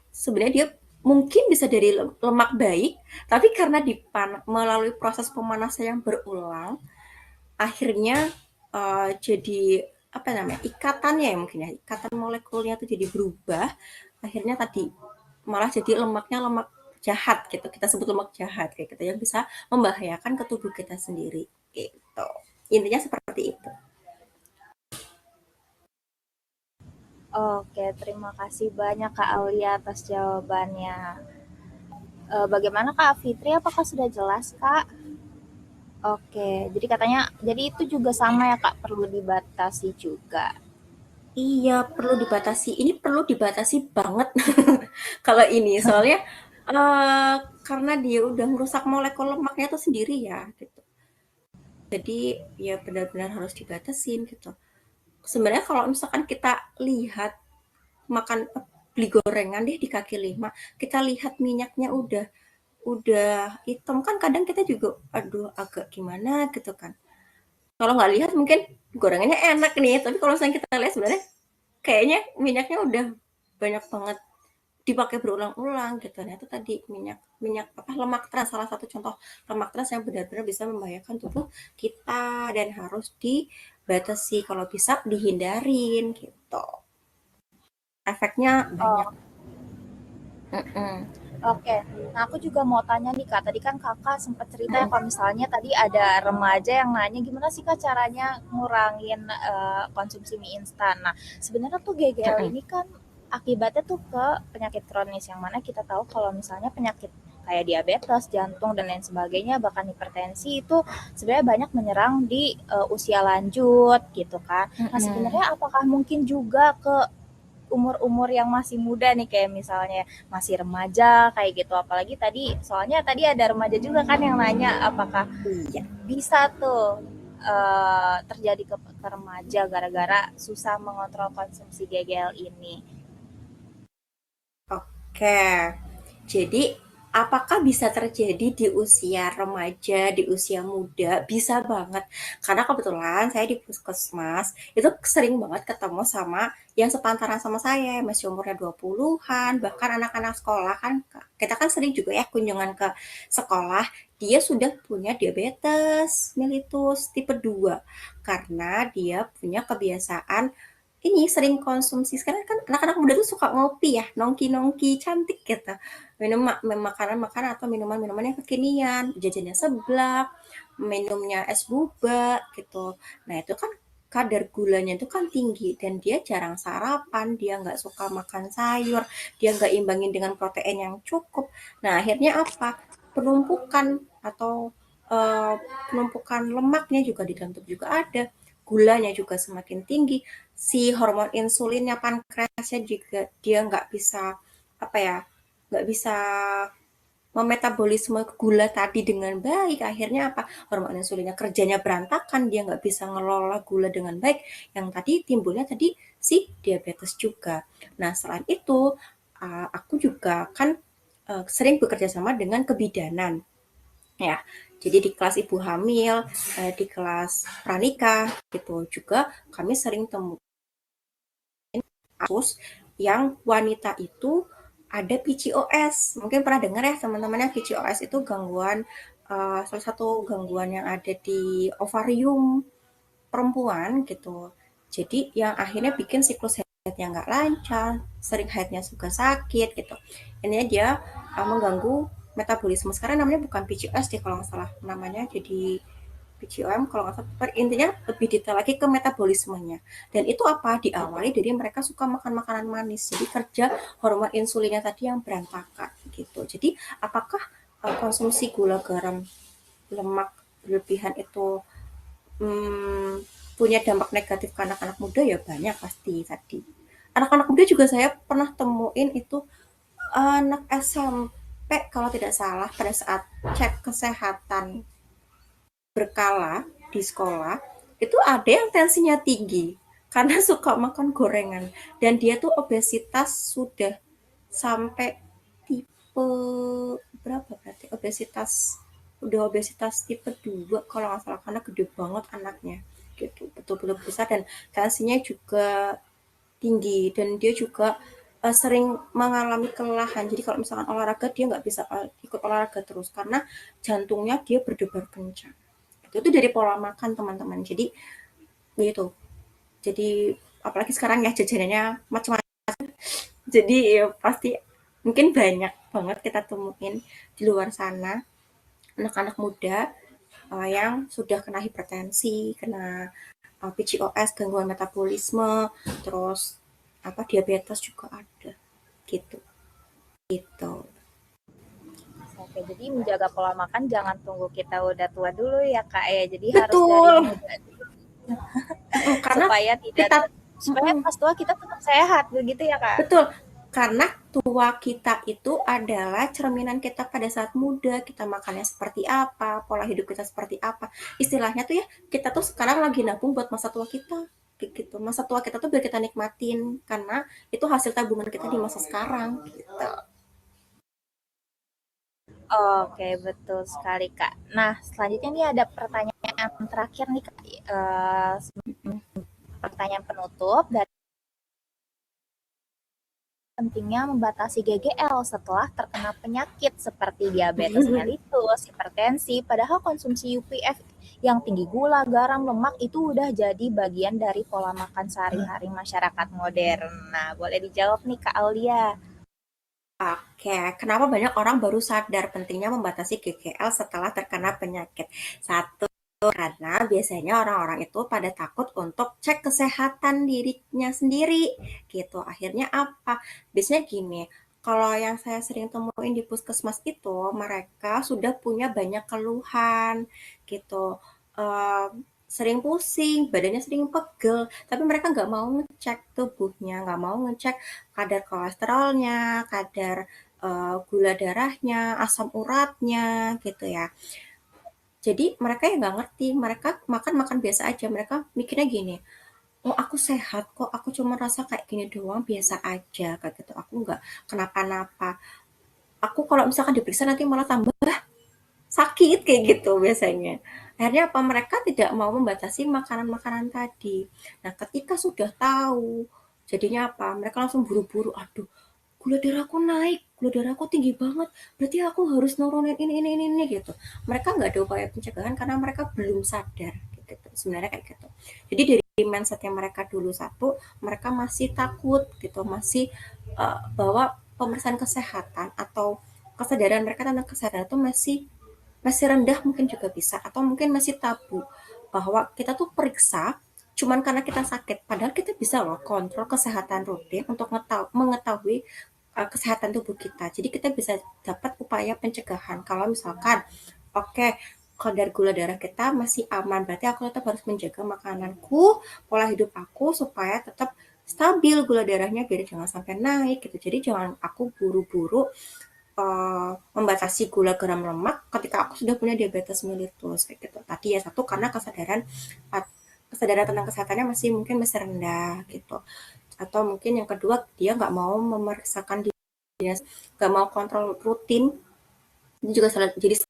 sebenarnya dia mungkin bisa dari lemak baik, tapi karena melalui proses pemanasan yang berulang, akhirnya jadi apa namanya ikatannya ya mungkin ya ikatan molekulnya itu jadi berubah, akhirnya tadi malah jadi lemaknya lemak jahat gitu, kita sebut lemak jahat kayak gitu yang bisa membahayakan ke tubuh kita sendiri gitu. Intinya seperti itu. Oke, terima kasih banyak Kak Aulia atas jawabannya. Bagaimana Kak Fitri? Apakah sudah jelas Kak? Oke, jadi katanya, jadi itu juga sama ya Kak, perlu dibatasi juga. Iya, perlu dibatasi. Ini perlu dibatasi banget kalau ini. Soalnya karena dia udah merusak molekul lemaknya itu sendiri ya gitu. Jadi ya benar-benar harus dibatasin gitu. Sebenarnya kalau misalkan kita lihat makan beli gorengan deh di kaki lima, kita lihat minyaknya udah udah hitam kan kadang kita juga aduh agak gimana gitu kan. Kalau nggak lihat mungkin gorengannya enak nih, tapi kalau misalnya kita lihat sebenarnya kayaknya minyaknya udah banyak banget dipakai berulang-ulang gitu. Nah itu tadi minyak minyak apa lemak trans salah satu contoh lemak trans yang benar-benar bisa membahayakan tubuh kita dan harus dibatasi kalau bisa dihindarin gitu. Efeknya banyak. Oh, Mm-mm. oke. Nah, aku juga mau tanya nih Kak, tadi kan Kakak sempat cerita ya kalau misalnya tadi ada remaja yang nanya gimana sih Kak caranya ngurangin konsumsi mie instan. Nah, sebenarnya tuh GGL Mm-mm. ini kan akibatnya tuh ke penyakit kronis yang mana kita tahu kalau misalnya penyakit kayak diabetes, jantung dan lain sebagainya bahkan hipertensi itu sebenarnya banyak menyerang di usia lanjut gitu kan. Nah, Mm-mm. sebenarnya apakah mungkin juga ke umur-umur yang masih muda nih kayak misalnya masih remaja kayak gitu apalagi tadi soalnya tadi ada remaja juga kan yang nanya apakah Iya. bisa tuh terjadi ke remaja gara-gara susah mengontrol konsumsi GGL ini. Oke. Jadi, apakah bisa terjadi di usia remaja, di usia muda? Bisa banget. Karena kebetulan saya di puskesmas, itu sering banget ketemu sama yang sepantaran sama saya, masih umurnya 20-an, bahkan anak-anak sekolah kan, kita kan sering juga ya kunjungan ke sekolah, dia sudah punya diabetes mellitus tipe 2 karena dia punya kebiasaan ini sering konsumsi sekarang kan anak-anak muda tuh suka ngopi ya, nongki-nongki cantik gitu. Minum makanan-makanan atau minuman-minuman yang kekinian, jajannya seblak, minumnya es boba gitu. Nah, itu kan kadar gulanya itu kan tinggi dan dia jarang sarapan, dia nggak suka makan sayur, dia nggak imbangin dengan protein yang cukup. Nah, akhirnya apa? Penumpukan atau eh, penumpukan lemaknya juga di dalam tubuh juga ada, gulanya juga semakin tinggi, si hormon insulinnya pankreasnya juga dia nggak bisa apa ya nggak bisa memetabolisme gula tadi dengan baik akhirnya apa hormon insulinnya kerjanya berantakan dia nggak bisa ngelola gula dengan baik yang tadi timbulnya tadi si diabetes juga. Nah selain itu aku juga kan sering bekerja sama dengan kebidanan ya. Jadi di kelas ibu hamil, di kelas pranikah gitu juga kami sering temu kasus yang wanita itu ada PCOS. Mungkin pernah dengar ya teman-temannya PCOS itu gangguan salah satu gangguan yang ada di ovarium perempuan gitu. Jadi yang akhirnya bikin siklus haidnya nggak lancar, sering haidnya juga sakit gitu. Ini dia mengganggu metabolisme. Sekarang namanya bukan PCOS deh kalau nggak salah namanya jadi PCOM kalau nggak salah intinya lebih detail lagi ke metabolismenya dan itu apa diawali dari mereka suka makan makanan manis jadi kerja hormon insulinnya tadi yang berantakan gitu jadi apakah konsumsi gula garam lemak berlebihan itu hmm, punya dampak negatif ke anak-anak muda ya banyak pasti tadi anak-anak muda juga saya pernah temuin itu anak SMP kalau tidak salah pada saat cek kesehatan berkala di sekolah itu ada yang tensinya tinggi karena suka makan gorengan dan dia tuh obesitas sudah sampai tipe berapa berarti obesitas udah obesitas tipe 2 kalau nggak salah karena gede banget anaknya gitu betul-betul besar dan tensinya juga tinggi dan dia juga sering mengalami kelelahan jadi kalau misalkan olahraga dia nggak bisa ikut olahraga terus karena jantungnya dia berdebar kencang itu dari pola makan teman-teman jadi gitu jadi apalagi sekarang ya jajanannya macam-macam jadi ya pasti mungkin banyak banget kita temuin di luar sana anak-anak muda yang sudah kena hipertensi kena PCOS gangguan metabolisme terus apa diabetes juga ada gitu gitu Oke, jadi menjaga pola makan jangan tunggu kita udah tua dulu ya Kak ya. Jadi harus dari betul. muda Karena supaya tidak kita supaya pas tua kita tetap sehat begitu ya Kak. betul, karena tua kita itu adalah cerminan kita pada saat muda, kita makannya seperti apa, pola hidup kita seperti apa. Istilahnya tuh ya, kita tuh sekarang lagi nabung buat masa tua kita. Kayak gitu. Masa tua kita tuh biar kita nikmatin karena itu hasil tabungan kita di masa sekarang gitu. Oke, betul sekali, Kak. Nah, selanjutnya nih ada pertanyaan terakhir nih, Kak. Pertanyaan penutup dari pentingnya membatasi GGL setelah terkena penyakit seperti diabetes mellitus, hipertensi, padahal konsumsi UPF yang tinggi gula, garam, lemak itu udah jadi bagian dari pola makan sehari-hari masyarakat modern. Nah, boleh dijawab nih Kak Aulia. Oke, kenapa banyak orang baru sadar pentingnya membatasi GGL setelah terkena penyakit? Satu, karena biasanya orang-orang itu pada takut untuk cek kesehatan dirinya sendiri, gitu. Akhirnya apa? Biasanya gini, kalau yang saya sering temuin di puskesmas itu, mereka sudah punya banyak keluhan, gitu. Eh, Sering pusing, badannya sering pegel, tapi mereka nggak mau ngecek tubuhnya, nggak mau ngecek kadar kolesterolnya, kadar gula darahnya, asam uratnya, gitu ya. Jadi mereka ya nggak ngerti, mereka makan-makan biasa aja, mereka mikirnya gini, oh aku sehat kok, aku cuma rasa kayak gini doang, biasa aja, kayak gitu, aku nggak kenapa-napa. Aku kalau misalkan diperiksa nanti malah tambah sakit kayak gitu biasanya. Akhirnya apa? Mereka tidak mau membatasi makanan-makanan tadi. Nah, ketika sudah tahu, jadinya apa? Mereka langsung buru-buru, aduh, gula darahku naik, gula darahku tinggi banget, berarti aku harus nurunin ini gitu. Mereka nggak ada upaya pencegahan karena mereka belum sadar gitu. Sebenarnya kayak gitu. Jadi dari mindsetnya mereka dulu satu, mereka masih takut gitu, masih bahwa pemeriksaan kesehatan atau kesadaran mereka tentang kesehatan itu masih rendah mungkin juga bisa, atau mungkin masih tabu bahwa kita tuh periksa cuman karena kita sakit, padahal kita bisa loh kontrol kesehatan rutin untuk mengetahui kesehatan tubuh kita. Jadi kita bisa dapat upaya pencegahan. Kalau misalkan, oke, kadar gula darah kita masih aman, berarti aku tetap harus menjaga makananku, pola hidup aku supaya tetap stabil gula darahnya biar jangan sampai naik gitu. Jadi jangan aku buru-buru membatasi gula garam lemak ketika aku sudah punya diabetes mellitus kayak gitu. Tadi ya satu karena kesadaran tentang kesehatannya masih rendah gitu. Atau mungkin yang kedua dia nggak mau memeriksakan dirinya, nggak mau kontrol rutin. Ini juga jadi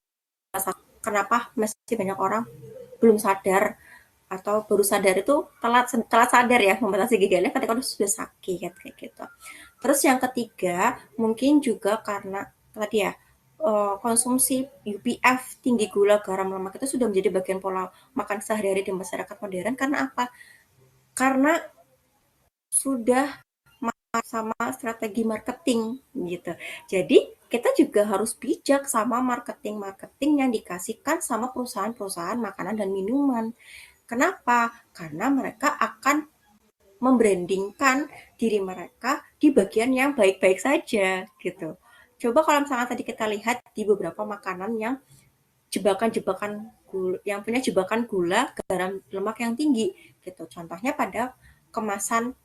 kenapa masih banyak orang belum sadar atau baru sadar itu telat sadar ya membatasi GGL ketika sudah sakit kayak gitu. Terus yang ketiga mungkin juga karena tadi ya konsumsi UPF tinggi gula garam lemak itu sudah menjadi bagian pola makan sehari-hari di masyarakat modern karena apa? Karena sudah sama strategi marketing gitu. Jadi kita juga harus bijak sama marketing-marketing yang dikasihkan sama perusahaan-perusahaan makanan dan minuman. Kenapa? Karena mereka akan membrandingkan diri mereka di bagian yang baik-baik saja gitu. Coba kalau misalnya tadi kita lihat di beberapa makanan yang jebakan-jebakan gula, yang punya jebakan gula, garam, lemak yang tinggi gitu. Contohnya pada kemasan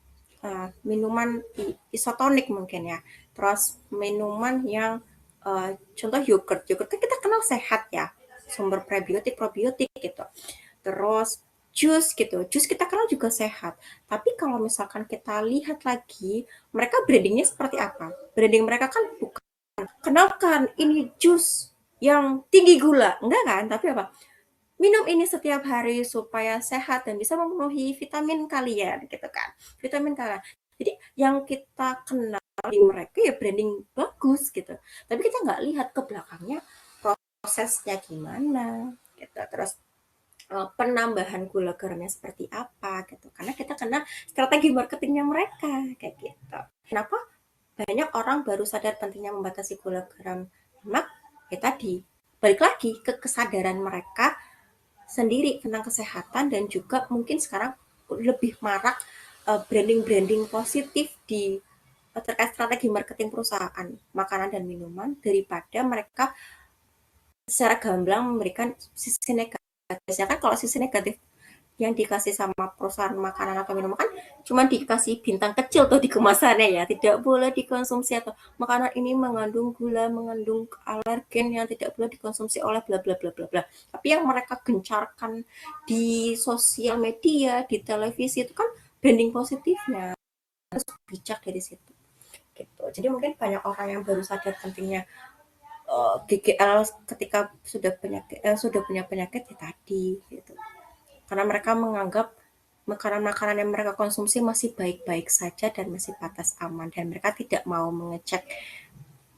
minuman isotonik mungkin ya. Terus minuman yang contoh yogurt. Yogurt kan kita kenal sehat ya. Sumber prebiotik, probiotik gitu. Terus jus gitu. Jus kita kenal juga sehat. Tapi kalau misalkan kita lihat lagi, mereka brandingnya seperti apa? Branding mereka kan bukan kenalkan ini jus yang tinggi gula. Enggak kan? Tapi apa? Minum ini setiap hari supaya sehat dan bisa memenuhi vitamin kalian gitu kan. Vitamin kalian. Jadi yang kita kenal di mereka ya branding bagus gitu. Tapi kita nggak lihat ke belakangnya prosesnya gimana gitu. Terus penambahan gula garamnya seperti apa gitu. Karena kita kena strategi marketingnya mereka kayak gitu. Kenapa banyak orang baru sadar pentingnya membatasi gula garam lemak? Ya tadi balik lagi ke kesadaran mereka sendiri tentang kesehatan dan juga mungkin sekarang lebih marak branding-branding positif di terkait strategi marketing perusahaan makanan dan minuman daripada mereka secara gamblang memberikan sisi negatif. Biasanya kan kalau sisi negatif yang dikasih sama perusahaan makanan atau minuman kan cuma dikasih bintang kecil tuh di kemasannya ya, tidak boleh dikonsumsi atau makanan ini mengandung gula, mengandung alergen yang tidak boleh dikonsumsi oleh bla bla bla bla bla. Tapi yang mereka gencarkan di sosial media, di televisi itu kan branding positifnya. Harus bijak dari situ gitu. Jadi mungkin banyak orang yang baru sadar pentingnya GGL ketika sudah punya penyakit ya tadi gitu. Karena mereka menganggap makanan-makanan yang mereka konsumsi masih baik-baik saja dan masih batas aman dan mereka tidak mau mengecek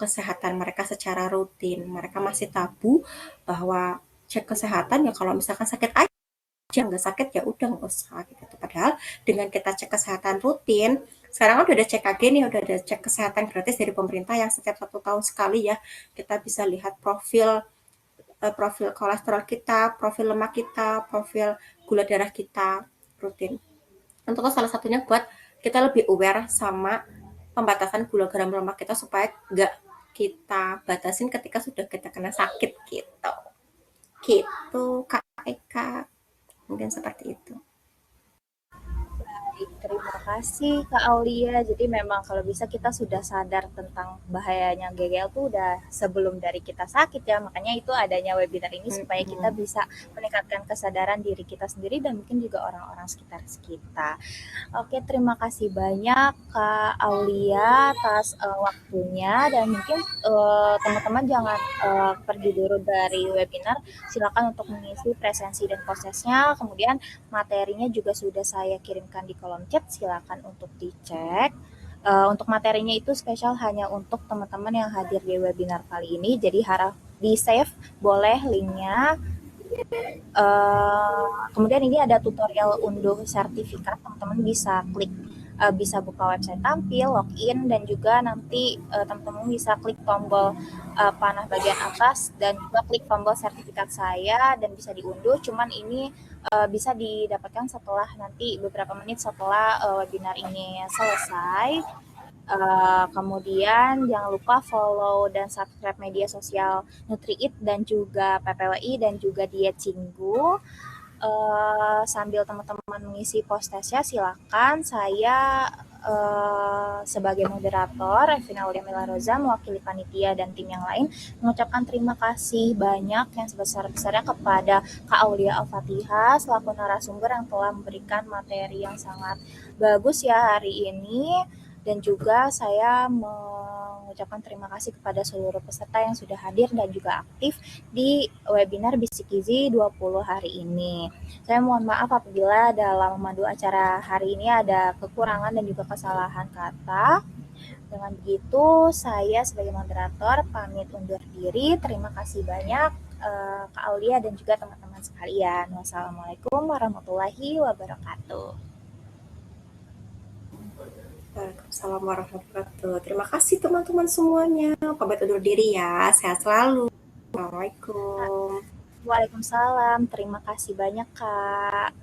kesehatan mereka secara rutin. Mereka masih tabu bahwa cek kesehatan ya kalau misalkan sakit aja, nggak sakit ya udah nggak usah gitu. Padahal dengan kita cek kesehatan rutin, sekarang kan udah ada CKG nih, udah ada cek kesehatan gratis dari pemerintah yang setiap 1 tahun sekali ya kita bisa lihat profil kolesterol kita, profil lemak kita, profil gula darah kita rutin. Untuk salah satunya buat kita lebih aware sama pembatasan gula garam lemak kita supaya nggak kita batasin ketika sudah kita kena sakit gitu. Gitu Kak Eka, mungkin seperti itu. Baik, terima kasih Kak Aulia. Jadi memang kalau bisa kita sudah sadar tentang bahayanya GGL tuh udah sebelum dari kita sakit ya. Makanya itu adanya webinar ini supaya kita Mm-mm. bisa meningkatkan kesadaran diri kita sendiri dan mungkin juga orang-orang sekitar kita. Oke, terima kasih banyak Kak Aulia atas waktunya dan mungkin teman-teman jangan pergi dulu dari webinar. Silakan untuk mengisi presensi dan prosesnya. Kemudian materinya juga sudah saya kirimkan di kolom chat. Silakan untuk dicek. Untuk materinya itu spesial hanya untuk teman-teman yang hadir di webinar kali ini. Jadi harap di save boleh linknya. Kemudian ini ada tutorial unduh sertifikat, teman-teman bisa klik, bisa buka website tampil, login, dan juga nanti teman-teman bisa klik tombol panah bagian atas dan juga klik tombol sertifikat saya dan bisa diunduh. Cuman ini bisa didapatkan setelah nanti beberapa menit setelah webinar ini selesai. Kemudian jangan lupa follow dan subscribe media sosial NutriIt dan juga PPWI dan juga Diet Cinggu. Sambil teman-teman mengisi post testnya, silakan saya sebagai moderator Evina Aulia Roza mewakili panitia dan tim yang lain mengucapkan terima kasih banyak yang sebesar-besarnya kepada Kak Aulia Al-Fatihah selaku narasumber yang telah memberikan materi yang sangat bagus ya hari ini, dan juga saya mengucapkan terima kasih kepada seluruh peserta yang sudah hadir dan juga aktif di webinar Bisik Gizi 20 hari ini. Saya mohon maaf apabila dalam memandu acara hari ini ada kekurangan dan juga kesalahan kata. Dengan begitu, saya sebagai moderator pamit undur diri. Terima kasih banyak Kak Aulia dan juga teman-teman sekalian. Wassalamualaikum warahmatullahi wabarakatuh. Waalaikumsalam warahmatullahi wabarakatuh. Terima kasih teman-teman semuanya. Pamit undur diri ya. Sehat selalu. Assalamualaikum. Waalaikumsalam. Terima kasih banyak Kak.